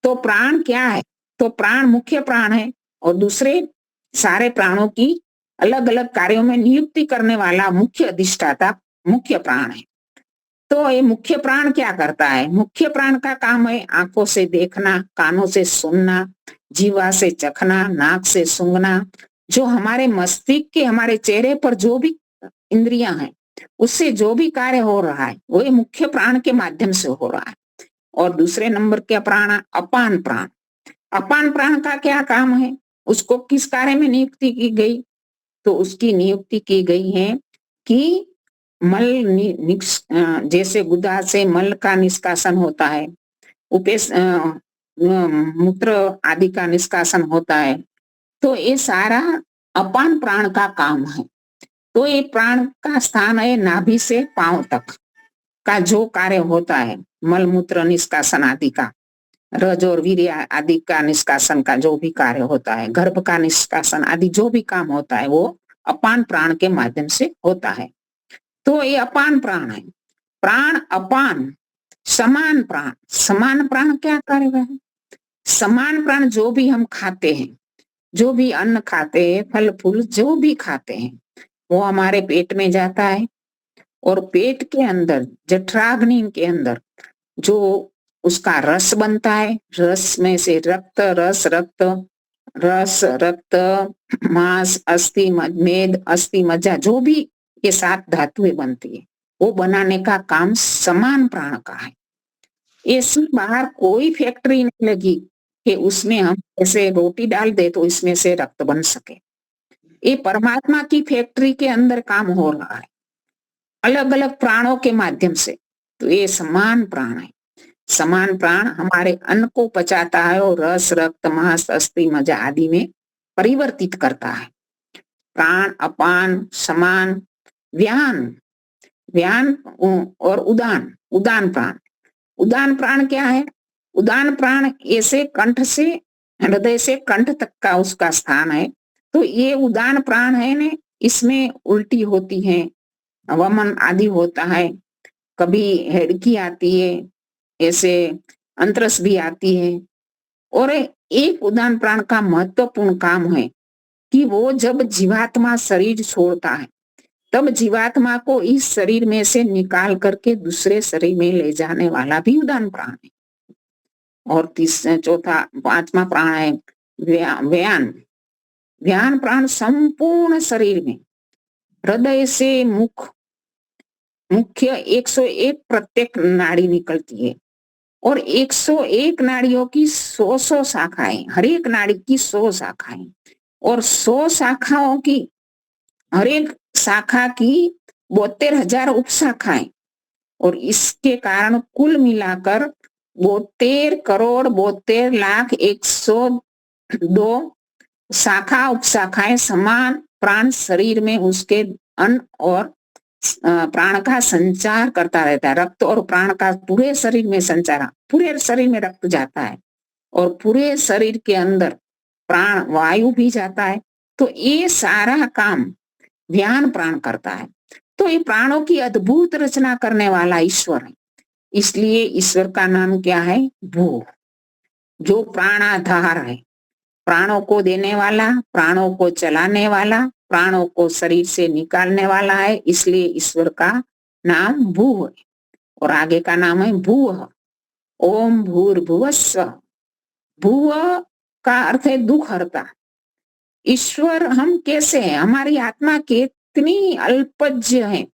तो प्राण क्या है? तो प्राण मुख्य प्राण है और दूसरे सारे प्राणों की अलग अलग कार्यों में नियुक्ति करने वाला मुख्य अधिष्ठाता मुख्य प्राण है। तो ये मुख्य प्राण क्या करता है? मुख्य प्राण का काम है आंखों से देखना, कानों से सुनना, जीवा से चखना, नाक से सूंघना, जो हमारे मस्तिष्क के हमारे चेहरे पर जो भी इंद्रियां हैं उससे जो भी कार्य हो रहा है वो मुख्य प्राण के माध्यम से हो रहा है। और दूसरे नंबर के प्राण अपान प्राण। अपान प्राण का क्या काम है? उसको किस कार्य में नियुक्ति की गई? तो उसकी नियुक्ति की गई है कि मल जैसे गुदा से मल का निष्कासन होता है, उपेश मूत्र आदि का निष्कासन होता है, तो ये सारा अपान प्राण का काम है। तो ये प्राण का स्थान है नाभि से पांव तक का जो कार्य होता है, मल मूत्र निष्कासन आदि का, रज और वीर्य आदि का निष्कासन का जो भी कार्य होता है, गर्भ का निष्कासन आदि जो भी काम होता है वो अपान प्राण के माध्यम से होता है। तो ये अपान प्राण है। प्राण अपान समान प्राण। समान प्राण क्या कार्य है? समान प्राण जो भी हम खाते हैं, जो भी अन्न खाते हैं, फल फूल जो भी खाते हैं वो हमारे पेट में जाता है और पेट के अंदर जठराग्नि के अंदर जो उसका रस बनता है, रस में से रक्त रक्त मांस अस्थि मेद अस्थि मज्जा जो भी ये 7 धातुएं बनती है वो बनाने का काम समान प्राण का है। ऐसी बाहर कोई फैक्ट्री नहीं लगी कि उसमें हम ऐसे रोटी डाल दे तो इसमें से रक्त बन सके। ये परमात्मा की फैक्ट्री के अंदर काम हो रहा है अलग अलग प्राणों के माध्यम से। तो ये समान प्राण है। समान प्राण हमारे अन्न को पचाता है और रस रक्त मांस अस्थि मज्जा आदि में परिवर्तित करता है। प्राण अपान समान व्यान व्यान और उदान। उदान प्राण। उदान प्राण क्या है? उदान प्राण ऐसे कंठ से हृदय से कंठ तक का उसका स्थान है। तो ये उदान प्राण है ने, इसमें उल्टी होती है, वमन आदि होता है, कभी हेडकी आती है, ऐसे अंतरस भी आती है। और एक उदान प्राण का महत्वपूर्ण काम है कि वो जब जीवात्मा शरीर छोड़ता है तब जीवात्मा को इस शरीर में से निकाल करके दूसरे शरीर में ले जाने वाला भी उदान प्राण है। और चौथा 5वां प्राण है व्यान। व्यान प्राण संपूर्ण शरीर में हृदय से मुख्य 101 प्रत्येक नाड़ी निकलती है और 101 नाड़ियों की 100 शाखाएं, हर एक नाड़ी की 100 शाखाएं और 100 शाखाओं की हर एक शाखा की 72,000 उपशाखाएं और इसके कारण कुल मिलाकर 72,72,01,02 शाखा उपशाखाएं समान प्राण शरीर में उसके अन्न और प्राण का संचार करता रहता है। रक्त और प्राण का पूरे शरीर में संचार, पूरे शरीर में रक्त जाता है और पूरे शरीर के अंदर प्राण वायु भी जाता है। तो ये सारा काम व्यान प्राण करता है। तो ये प्राणों की अद्भुत रचना करने वाला ईश्वर है। इसलिए ईश्वर का नाम क्या है? भू, जो प्राणाधार है, प्राणों को देने वाला, प्राणों को चलाने वाला, प्राणों को शरीर से निकालने वाला है। इसलिए ईश्वर का नाम भू है। और आगे का नाम है भूः। ओम भूर्भुवस्सुः। भूः का अर्थ है दुख हरता। ईश्वर हम कैसे हैं? हमारी आत्मा कितनी अल्पज्य है,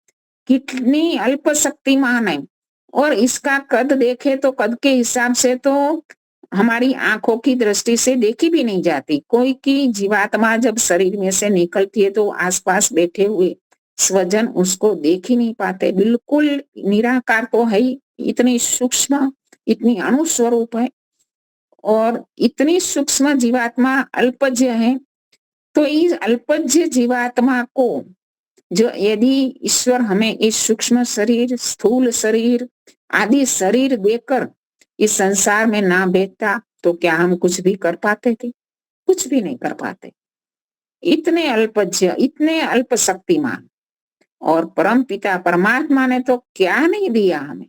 कितनी अल्प शक्तिमान है। और इसका कद देखे तो कद के हिसाब से तो हमारी आंखों की दृष्टि से देखी भी नहीं जाती। कोई की जीवात्मा जब शरीर में से निकलती है तो आसपास बैठे हुए स्वजन उसको देख ही नहीं पाते, बिल्कुल निराकार तो है ही, इतनी सूक्ष्म, इतनी अणु स्वरूप है और इतनी सूक्ष्म जीवात्मा अल्पज्य है। तो इस अल्पज्य जीवात्मा को जो यदि ईश्वर हमें इस सूक्ष्म शरीर, स्थूल शरीर आदि शरीर देकर इस संसार में ना भेजता तो क्या हम कुछ भी कर पाते थे? कुछ भी नहीं कर पाते। इतने अल्पज्य, इतने अल्प शक्तिमान। और परम पिता परमात्मा ने तो क्या नहीं दिया हमें?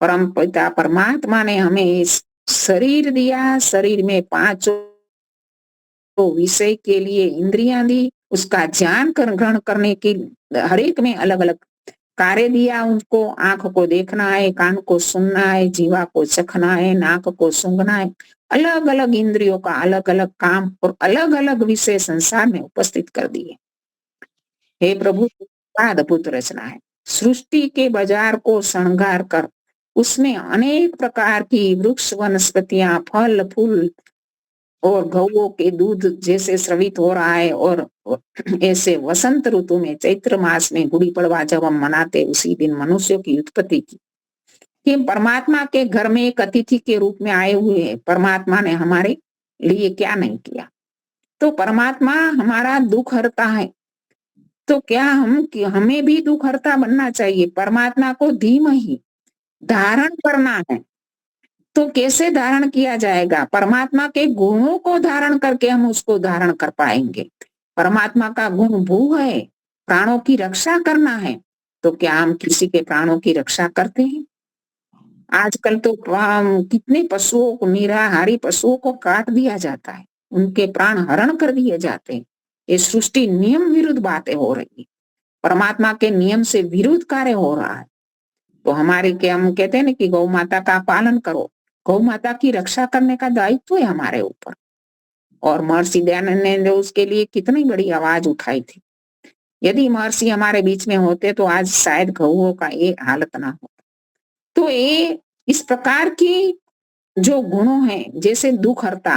परम पिता परमात्मा ने हमें इस शरीर दिया, शरीर में 5 विषय के लिए इंद्रियां दी, उसका ज्ञान ग्रहण करने की हर एक में अलग अलग कार्य दिया उनको। आंख को देखना है, कान को सुनना है, जीवा को चखना है, नाक को सूंघना है। अलग अलग इंद्रियों का अलग अलग काम और अलग अलग विषय संसार में उपस्थित कर दिए। हे प्रभु, अद्भुत रचना है। सृष्टि के बाजार को श्रृंगार कर उसमें अनेक प्रकार की वृक्ष, वनस्पतियां, फल फूल और गौओं के दूध जैसे स्रवित हो रहा है। और ऐसे वसंत ऋतु में चैत्र मास में गुड़ी पड़वा जब हम मनाते, उसी दिन मनुष्यों की उत्पत्ति की कि परमात्मा के घर में एक अतिथि के रूप में आए हुए हैं। परमात्मा ने हमारे लिए क्या नहीं किया। तो परमात्मा हमारा दुख हरता है, तो क्या हमें भी दुख हरता बनना चाहिए। परमात्मा को धीमहि धारण करना है। तो कैसे धारण किया जाएगा? परमात्मा के गुणों को धारण करके हम उसको धारण कर पाएंगे। परमात्मा का गुण भू है, प्राणों की रक्षा करना है। तो क्या हम किसी के प्राणों की रक्षा करते हैं? आजकल तो कितने पशुओं को, निराहारी पशुओं को काट दिया जाता है, उनके प्राण हरण कर दिए जाते हैं। ये सृष्टि नियम विरुद्ध बातें हो रही है, परमात्मा के नियम से विरुद्ध कार्य हो रहा है। तो हमारे क्या, हम कहते हैं ना कि गौ माता का पालन करो, गौ माता की रक्षा करने का दायित्व है हमारे ऊपर। और महर्षि दयानंद ने जो उसके लिए कितनी बड़ी आवाज उठाई थी। यदि महर्षि हमारे बीच में होते तो आज शायद गौओं का ये हालत ना होता। तो ये इस प्रकार की जो गुणों हैं, जैसे दुख हरता,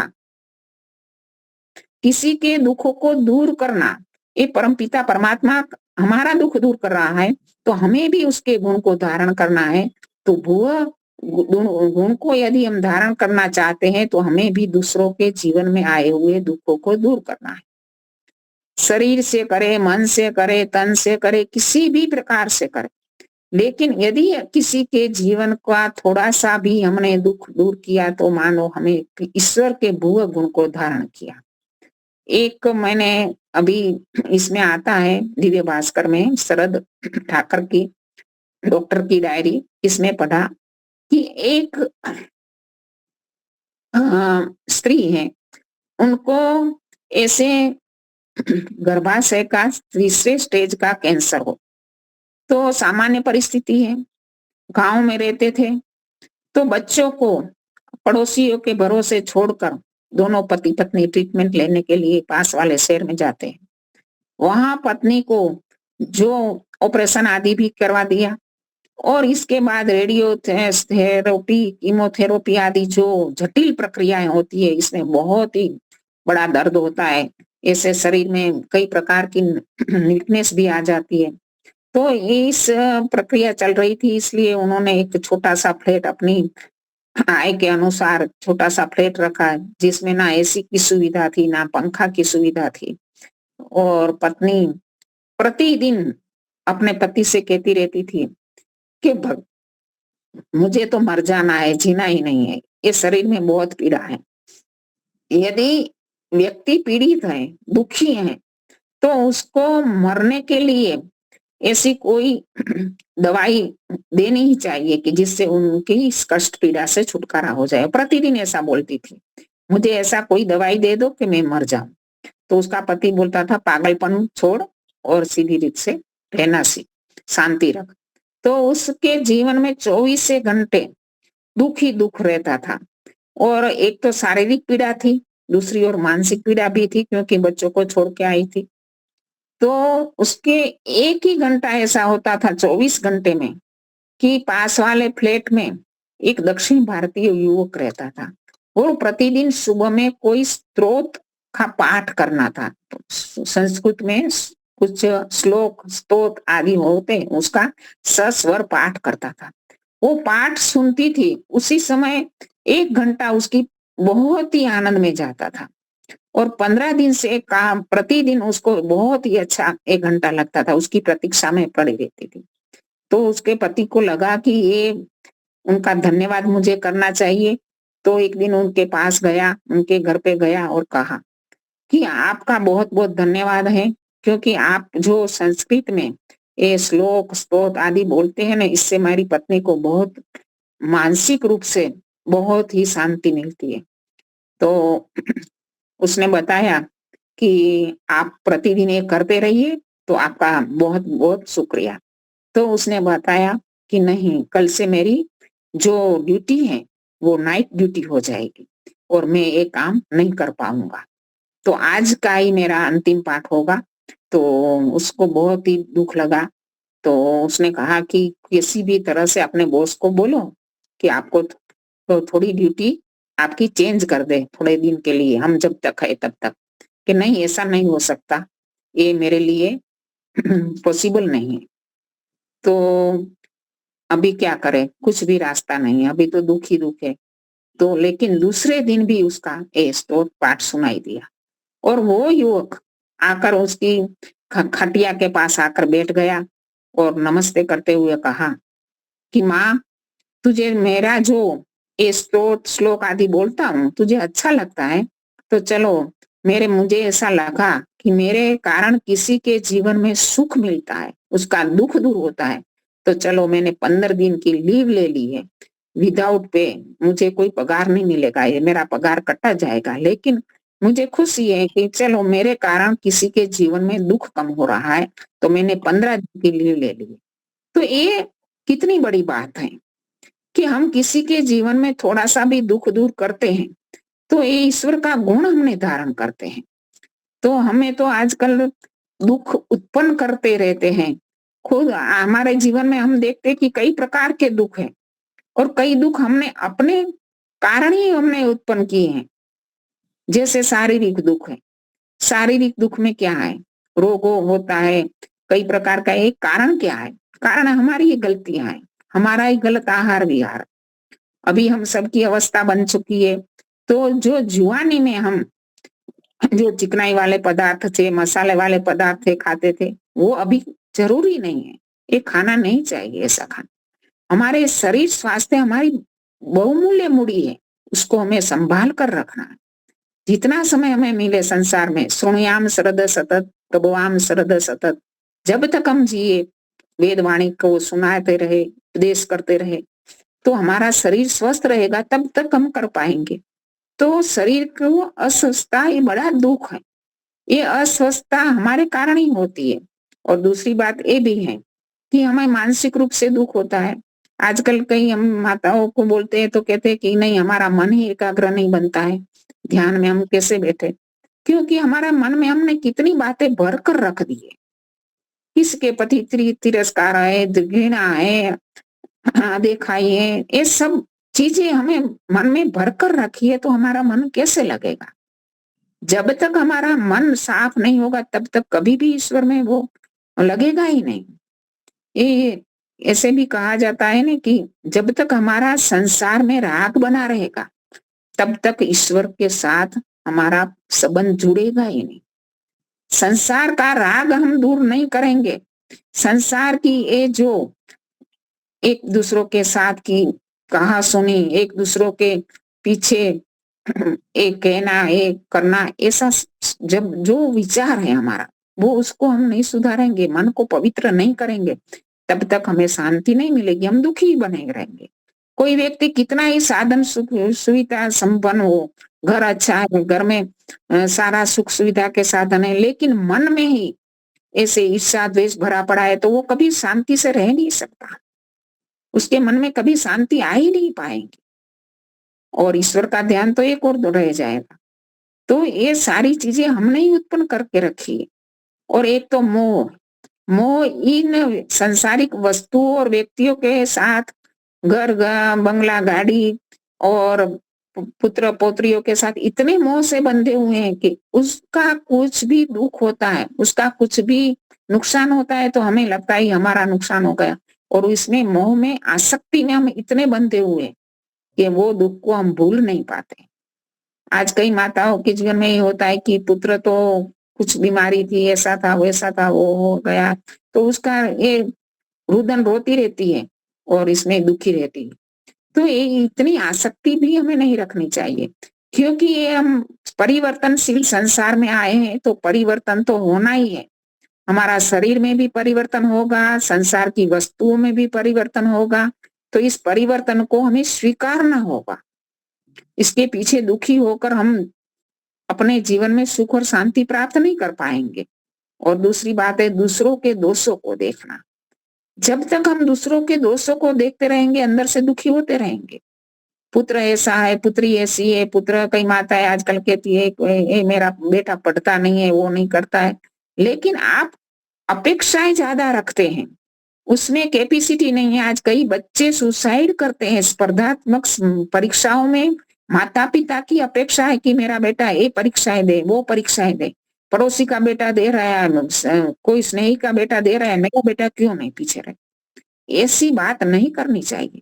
किसी के दुखों को दूर करना, ये परमपिता परमात्मा हमारा दुख दूर कर रहा है, तो हमें भी उसके गुण को धारण करना है। तो वह गुण को यदि हम धारण करना चाहते हैं तो हमें भी दूसरों के जीवन में आए हुए दुखों को दूर करना है। शरीर से करे, मन से करे, तन से करे, किसी भी प्रकार से करे। लेकिन यदि किसी के जीवन का थोड़ा सा भी हमने दुख दूर किया तो मानो हमें ईश्वर के भुव गुण को धारण किया। एक मैंने अभी इसमें आता है दिव्य भास्कर में शरद ठाकर की डॉक्टर की डायरी, इसमें पढ़ा कि एक स्त्री है, उनको ऐसे गर्भाशय का 3रे स्टेज का कैंसर हो। तो सामान्य परिस्थिति है, गांव में रहते थे। तो बच्चों को पड़ोसियों के भरोसे छोड़कर दोनों पति पत्नी ट्रीटमेंट लेने के लिए पास वाले शहर में जाते हैं। वहां पत्नी को जो ऑपरेशन आदि भी करवा दिया और इसके बाद रेडियो थेरेपी, कीमोथेरेपी आदि जो जटिल प्रक्रियाएं होती है, इसमें बहुत ही बड़ा दर्द होता है। ऐसे शरीर में कई प्रकार की वीकनेस भी आ जाती है। तो इस प्रक्रिया चल रही थी, इसलिए उन्होंने एक छोटा सा फ्लैट अपनी आय के अनुसार छोटा सा फ्लैट रखा, जिसमें ना एसी की सुविधा थी, ना पंखा की सुविधा थी। और पत्नी प्रतिदिन अपने पति से कहती रहती थी कि मुझे तो मर जाना है, जीना ही नहीं है, ये शरीर में बहुत पीड़ा है। यदि व्यक्ति पीड़ित है, दुखी है, तो उसको मरने के लिए ऐसी कोई दवाई देनी ही चाहिए कि जिससे उनकी इस कष्ट पीड़ा से छुटकारा हो जाए। प्रतिदिन ऐसा बोलती थी, मुझे ऐसा कोई दवाई दे दो कि मैं मर जाऊं। तो उसका पति बोलता था, पागलपन छोड़ और सीधी रीत से रहना सीख, शांति रख। तो उसके जीवन में 24 घंटे दुख ही दुख रहता था। और एक तो शारीरिक पीड़ा थी, दूसरी ओर मानसिक पीड़ा भी थी, क्योंकि बच्चों को छोड़ के आई थी। तो उसके एक ही घंटा ऐसा होता था 24 घंटे में कि पास वाले फ्लैट में एक दक्षिण भारतीय युवक रहता था। वो प्रतिदिन सुबह में कोई स्तोत्र का पाठ करना था। संस्कृत में कुछ श्लोक, स्तोत्र आदि होते, उसका सस्वर पाठ करता था। वो पाठ सुनती थी, उसी समय 1 घंटा उसकी बहुत ही आनंद में जाता था। और 15 दिन से काम प्रतिदिन उसको बहुत ही अच्छा 1 घंटा लगता था, उसकी प्रतीक्षा में पड़ी रहती थी। तो उसके पति को लगा कि ये उनका धन्यवाद मुझे करना चाहिए। तो एक दिन उनके पास गया, उनके घर पे गया और कहा कि आपका बहुत बहुत धन्यवाद है, क्योंकि आप जो संस्कृत में ये श्लोक स्तोत्र आदि बोलते हैं ना, इससे मेरी पत्नी को बहुत मानसिक रूप से बहुत ही शांति मिलती है। तो उसने बताया कि आप प्रतिदिन ये करते रहिए तो आपका बहुत बहुत शुक्रिया। तो उसने बताया कि नहीं, कल से मेरी जो ड्यूटी है वो नाइट ड्यूटी हो जाएगी और मैं ये काम नहीं कर पाऊंगा। तो आज का ही मेरा अंतिम पाठ होगा। तो उसको बहुत ही दुख लगा। तो उसने कहा कि किसी भी तरह से अपने बॉस को बोलो कि आपको तो थोड़ी ड्यूटी आपकी चेंज कर दे थोड़े दिन के लिए, हम जब तक है तब तक। कि नहीं, ऐसा नहीं हो सकता, ये मेरे लिए पॉसिबल नहीं है। तो अभी क्या करें, कुछ भी रास्ता नहीं है, अभी तो दुख ही दुख है। तो लेकिन दूसरे दिन भी उसका ये स्तोत्र पाठ सुनाई दिया और वो युवक आकर उसकी खटिया के पास आकर बैठ गया और नमस्ते करते हुए कहा कि माँ, तुझे मेरा जो ये स्तोत्र श्लोक आदि बोलता हूँ तुझे अच्छा लगता है, तो चलो, मुझे ऐसा लगा कि मेरे कारण किसी के जीवन में सुख मिलता है, उसका दुख दूर होता है। तो चलो, मैंने 15 दिन की लीव ले ली है विदाउट पे। मुझे कोई पगार नहीं मिलेगा, ये मेरा पगार कटा जाएगा, लेकिन मुझे खुशी है कि चलो मेरे कारण किसी के जीवन में दुख कम हो रहा है, तो मैंने 15 दिन की लीव ले ली। तो ये कितनी बड़ी बात है कि हम किसी के जीवन में थोड़ा सा भी दुख दूर करते हैं तो ये ईश्वर का गुण हमने धारण करते हैं। तो हमें तो आजकल दुख उत्पन्न करते रहते हैं। खुद हमारे जीवन में हम देखते हैं कि कई प्रकार के दुख हैं और कई दुख हमने अपने कारण ही हमने उत्पन्न किए हैं। जैसे शारीरिक दुख है, शारीरिक दुख में क्या है, रोग होता है कई प्रकार का। एक कारण क्या है, कारण हमारी ही गलतियां हैं, हमारा ही गलत आहार विहार। अभी हम सबकी अवस्था बन चुकी है, तो जो जुआनी में हम जो चिकनाई वाले पदार्थ थे, मसाले वाले पदार्थ थे, खाते थे, वो अभी जरूरी नहीं है, ये खाना नहीं चाहिए ऐसा खाना। हमारे शरीर स्वास्थ्य हमारी बहुमूल्य मूड़ी है, उसको हमें संभाल कर रखना है। जितना समय हमें मिले संसार में, सुनयाम शरद सतत प्रभुआम शरद सतत, जब तक हम जिए वेद वाणी को सुनाते रहे, उपदेश करते रहे, तो हमारा शरीर स्वस्थ रहेगा, तब तक हम कर पाएंगे। तो शरीर को अस्वस्थता ये बड़ा दुख है, ये अस्वस्थता हमारे कारण ही होती है। और दूसरी बात ये भी है कि हमें मानसिक रूप से दुख होता है। आजकल कई हम माताओं को बोलते हैं तो कहते हैं कि नहीं, हमारा मन ही एकाग्र नहीं बनता है, ध्यान में हम कैसे बैठे, क्योंकि हमारा मन में हमने कितनी बातें भर कर रख दी है। किसके प्रति तिरस्कार है, घृणा है, दिखाई है, ये सब चीजें हमें मन में भर कर रखी है, तो हमारा मन कैसे लगेगा। जब तक हमारा मन साफ नहीं होगा तब तक कभी भी ईश्वर में वो लगेगा ही नहीं। ये ऐसे भी कहा जाता है ना कि जब तक हमारा संसार में राग बना रहेगा तब तक ईश्वर के साथ हमारा संबंध जुड़ेगा ही नहीं। संसार का राग हम दूर नहीं करेंगे, संसार की ये जो एक दूसरों के साथ की कहा सुनी, एक दूसरों के पीछे एक कहना, एक करना, ऐसा जब जो विचार है हमारा वो उसको हम नहीं सुधारेंगे, मन को पवित्र नहीं करेंगे, तब तक हमें शांति नहीं मिलेगी, हम दुखी बने रहेंगे। कोई व्यक्ति कितना ही साधन सुविधा संपन्न हो, घर अच्छा है, घर में सारा सुख सुविधा के साधन है, लेकिन मन में ही ऐसे ईर्ष्या द्वेष भरा पड़ा है, तो वो कभी शांति से रह नहीं सकता, उसके मन में कभी शांति आ ही नहीं पाएगी और ईश्वर का ध्यान तो एक और रह जाएगा। तो ये सारी चीजें हमने ही उत्पन्न करके रखी है। और एक तो मोह, मोह इन संसारिक वस्तुओं और व्यक्तियों के साथ घर बंगला गाड़ी और पुत्र पौत्रियों के साथ इतने मोह से बंधे हुए हैं कि उसका कुछ भी दुख होता है, उसका कुछ भी नुकसान होता है तो हमें लगता है हमारा नुकसान हो गया, और इसमें मोह में आसक्ति में हम इतने बंधे हुए कि वो दुख को हम भूल नहीं पाते। आज कई माताओं के जीवन में ये होता है कि पुत्र तो कुछ बीमारी थी, ऐसा था वैसा था, वो हो गया, तो उसका ये रुदन रोती रहती है और इसमें दुखी रहती है। तो ये इतनी आसक्ति भी हमें नहीं रखनी चाहिए, क्योंकि ये हम परिवर्तनशील संसार में आए हैं, तो परिवर्तन तो होना ही है। हमारा शरीर में भी परिवर्तन होगा, संसार की वस्तुओं में भी परिवर्तन होगा, तो इस परिवर्तन को हमें स्वीकारना होगा। इसके पीछे दुखी होकर हम अपने जीवन में सुख और शांति प्राप्त नहीं कर पाएंगे। और दूसरी बात है दूसरों के दोषों को देखना। जब तक हम दूसरों के दोषों को देखते रहेंगे अंदर से दुखी होते रहेंगे। पुत्र ऐसा है, पुत्री ऐसी है, पुत्र कई माताएं आजकल कहती है मेरा बेटा पढ़ता नहीं है, वो नहीं करता है, लेकिन आप अपेक्षाएं ज्यादा रखते हैं, उसमें कैपेसिटी नहीं है। आज कई बच्चे सुसाइड करते हैं स्पर्धात्मक परीक्षाओं में। माता पिता की अपेक्षा है कि मेरा बेटा ये परीक्षाएं दे, वो परीक्षाएं दे, पड़ोसी का बेटा दे रहा है, कोई स्नेही का बेटा दे रहा है, मेरा बेटा क्यों नहीं पीछे रहे। ऐसी बात नहीं करनी चाहिए।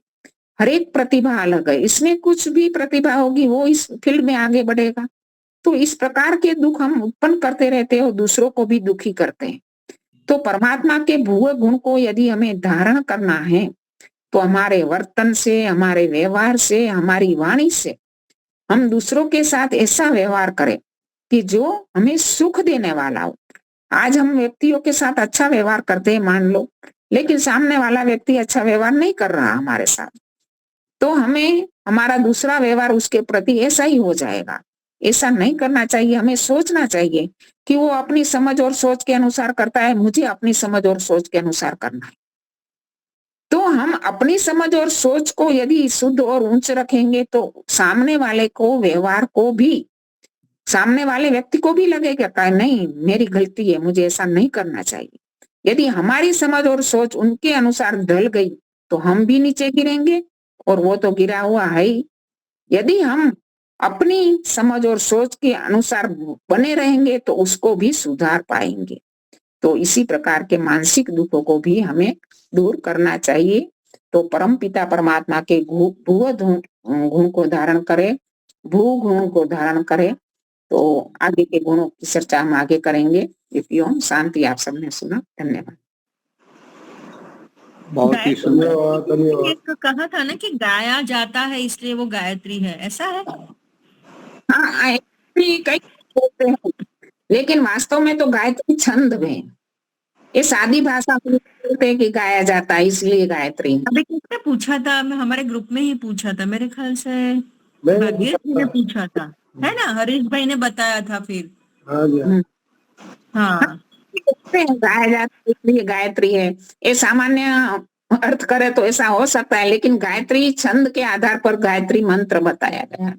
हर एक प्रतिभा अलग है, इसमें कुछ भी प्रतिभा होगी वो इस फील्ड में आगे बढ़ेगा। तो इस प्रकार के दुख हम उत्पन्न करते रहते हैं और दूसरों को भी दुखी करते हैं। तो परमात्मा के भुव गुण को यदि हमें धारण करना है तो हमारे वर्तन से, हमारे व्यवहार से, हमारी वाणी से हम दूसरों के साथ ऐसा व्यवहार करें कि जो हमें सुख देने वाला हो। आज हम व्यक्तियों के साथ अच्छा व्यवहार करते हैं मान लो, लेकिन सामने वाला व्यक्ति अच्छा व्यवहार नहीं कर रहा हमारे साथ, तो हमें हमारा दूसरा व्यवहार उसके प्रति ऐसा ही हो जाएगा। ऐसा नहीं करना चाहिए। हमें सोचना चाहिए कि वो अपनी समझ और सोच के अनुसार करता है, मुझे अपनी समझ और सोच के अनुसार करना है। तो हम अपनी समझ और सोच को यदि शुद्ध और ऊंच रखेंगे तो सामने वाले को, व्यवहार को भी, सामने वाले व्यक्ति को भी लगेगा नहीं मेरी गलती है, मुझे ऐसा नहीं करना चाहिए। यदि हमारी समझ और सोच उनके अनुसार ढल गई तो हम भी नीचे गिरेंगे और वो तो गिरा हुआ है ही। यदि हम अपनी समझ और सोच के अनुसार बने रहेंगे तो उसको भी सुधार पाएंगे। तो इसी प्रकार के मानसिक दुखों को भी हमें दूर करना चाहिए। तो परम पिता परमात्मा के भू गुण को धारण करें, भू गुण को धारण करें। तो आगे के गुणों की चर्चा हम आगे करेंगे। ओम शांति। आप सबने सुना, धन्यवाद। बहुत ही सुंदर। धन्यवाद धन्यवाद। एक कहा था ना कि गाया जाता है इसलिए वो गायत्री है, ऐसा है? हाँ, कई बोलते हैं, लेकिन वास्तव में तो गायत्री छंद में, ये सादी भाषा में बोलते हैं कि गाया जाता है इसलिए गायत्री। अभी किसने पूछा था? मैं हमारे ग्रुप में ही पूछा था, मेरे ख्याल से भाग्येश जी ने पूछा था, है ना? हरीश भाई ने बताया था फिर। हाँ जी हाँ, गाया जाता है इसलिए गायत्री है। ये सामान्य अर्थ करे तो ऐसा हो सकता है, लेकिन गायत्री छंद के आधार पर गायत्री मंत्र बताया गया है।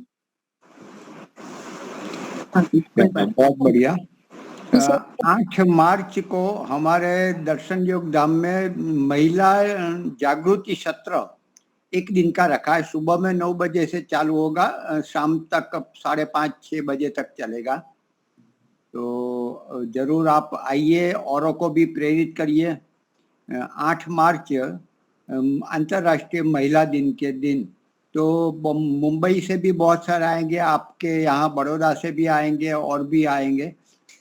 बहुत बढ़िया। 8 मार्च को हमारे दर्शन योग धाम में महिला जागृति सत्र 1 दिन का रखा है। सुबह में 9 बजे से चालू होगा, शाम तक 5:30-6 बजे तक चलेगा। तो जरूर आप आइए, औरों को भी प्रेरित करिए। 8 मार्च अंतर्राष्ट्रीय महिला दिन के दिन, तो मुंबई से भी बहुत सारे आएंगे, आपके यहाँ बड़ौदा से भी आएंगे और भी आएंगे,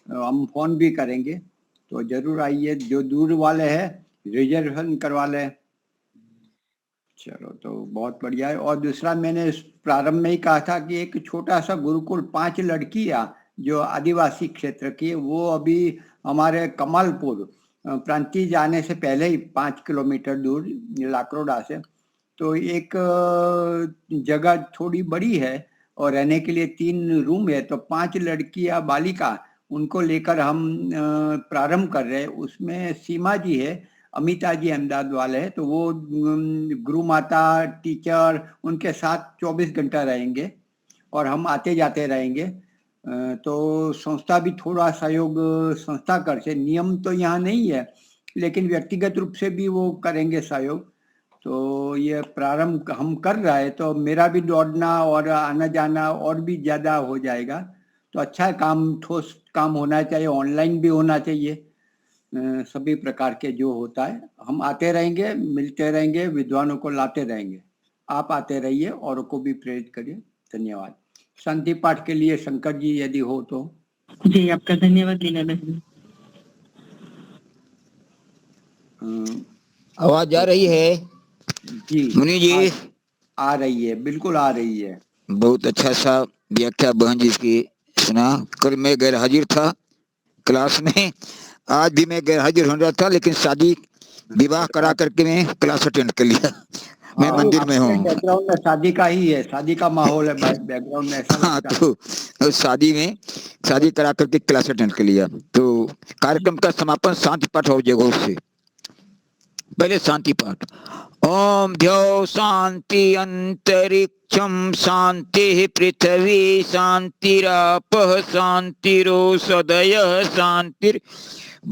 हम फोन भी करेंगे। तो जरूर आइए, जो दूर वाले हैं रिजर्वेशन करवा लें। चलो, तो बहुत बढ़िया है। और दूसरा, मैंने प्रारंभ में ही कहा था कि एक छोटा सा गुरुकुल 5 लड़कियां जो आदिवासी क्षेत्र की, वो अभी हमारे कमालपुर प्रांतीय जाने से पहले ही 5 किलोमीटर दूर लाकरोडा से, तो एक जगह थोड़ी बड़ी है और रहने के लिए 3 रूम है। तो 5 लड़कियां बालिका, उनको लेकर हम प्रारंभ कर रहे हैं। उसमें सीमा जी है, अमिता जी अहमदाबाद वाले हैं, तो वो गुरु माता, टीचर उनके साथ 24 घंटा रहेंगे और हम आते जाते रहेंगे। तो संस्था भी थोड़ा सहयोग संस्था कर से, नियम तो यहाँ नहीं है, लेकिन व्यक्तिगत रूप से भी वो करेंगे सहयोग। तो ये प्रारंभ हम कर रहा है, तो मेरा भी दौड़ना और आना जाना और भी ज़्यादा हो जाएगा। तो अच्छा काम, ठोस काम होना चाहिए, ऑनलाइन भी होना चाहिए। सभी प्रकार के जो होता है हम आते रहेंगे, मिलते रहेंगे, विद्वानों को लाते रहेंगे। आप आते रहिए, औरों को भी प्रेरित करिए। धन्यवाद। शांति पाठ के लिए शंकर जी यदि हो तो। जी आपका धन्यवाद लीला बहन। आवाज आ रही है जी मुनि जी? आ रही है, बिल्कुल आ रही है। बहुत अच्छा सा व्याख्या बहन जी की सुना। कल मैं गैर हाजिर था क्लास में, आज भी मैं गैर हाजिर हो रहा था, लेकिन शादी विवाह करा करके मैं क्लास अटेंड कर लिया। मैं मंदिर में हूँ। बैकग्राउंड में शादी का ही है, शादी का माहौल है बैकग्राउंड में, ऐसा हाँ, लगता है। तो शादी करा करके क्लास अटेंड कर लिया। तो कार्यक्रम का समापन शांति पाठ और जयघोष से। पहले शांति पाठ। ओम द्यौ शांति अंतरिक्षम शांति पृथ्वी शांतिरापः शांतिरोषधयः शांतिर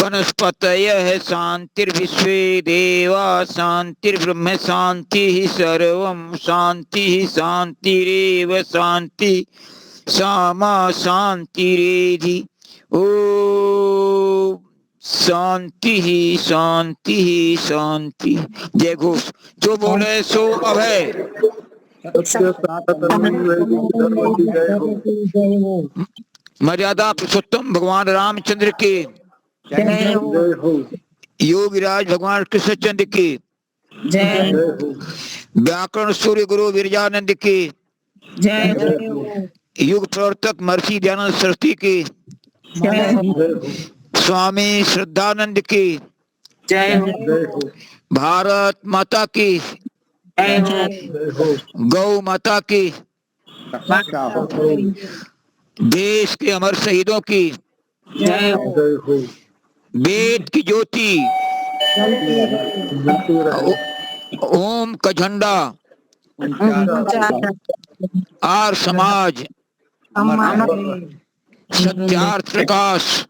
वनस्पतयः शांतिर्विश्वे देवा शांतिर्ब्रह्म शांतिः सर्वं शांतिः शांतिरेव शांति सामा शांतिरेधि। ओम शांति ही शांति ही शांति। जय घोष। जो बोले सो अभय। मर्यादा पुरुषोत्तम भगवान रामचंद्र की जय हो। योगीराज भगवान कृष्णचंद्र की जय हो। व्याकरण सूर्य गुरु विरजानंद की जय हो। युग प्रवर्तक महर्षि दयानंद सरस्वती की जय हो। स्वामी श्रद्धानंद की जय हो। भारत माता की जय हो। गौ माता की देश के अमर शहीदों की जय हो। वेद की ज्योति ओम का झंडा आर समाज सत्यार्थ प्रकाश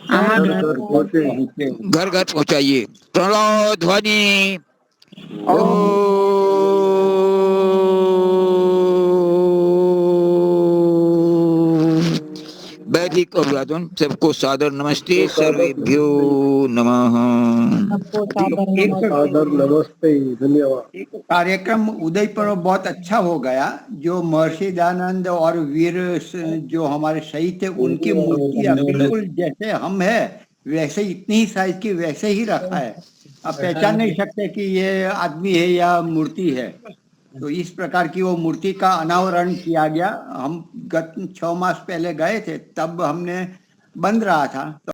घर घर पहुंचाइए। प्रणव ध्वनि वैदिक अभिवादन। सबको सादर नमस्ते। सर्वेभ्यो नमः। सादर नमस्ते, धन्यवाद। कार्यक्रम उदयपुर में बहुत अच्छा हो गया। जो महर्षि दयानंद और वीर जो हमारे शहीद थे उनकी मूर्तियां बिल्कुल जैसे हम है वैसे इतनी ही साइज की वैसे ही रखा है। आप पहचान नहीं सकते कि ये आदमी है या मूर्ति है। तो इस प्रकार की वो मूर्ति का अनावरण किया गया। हम गत 6 मास पहले गए थे, तब हमने बंद रहा था। तो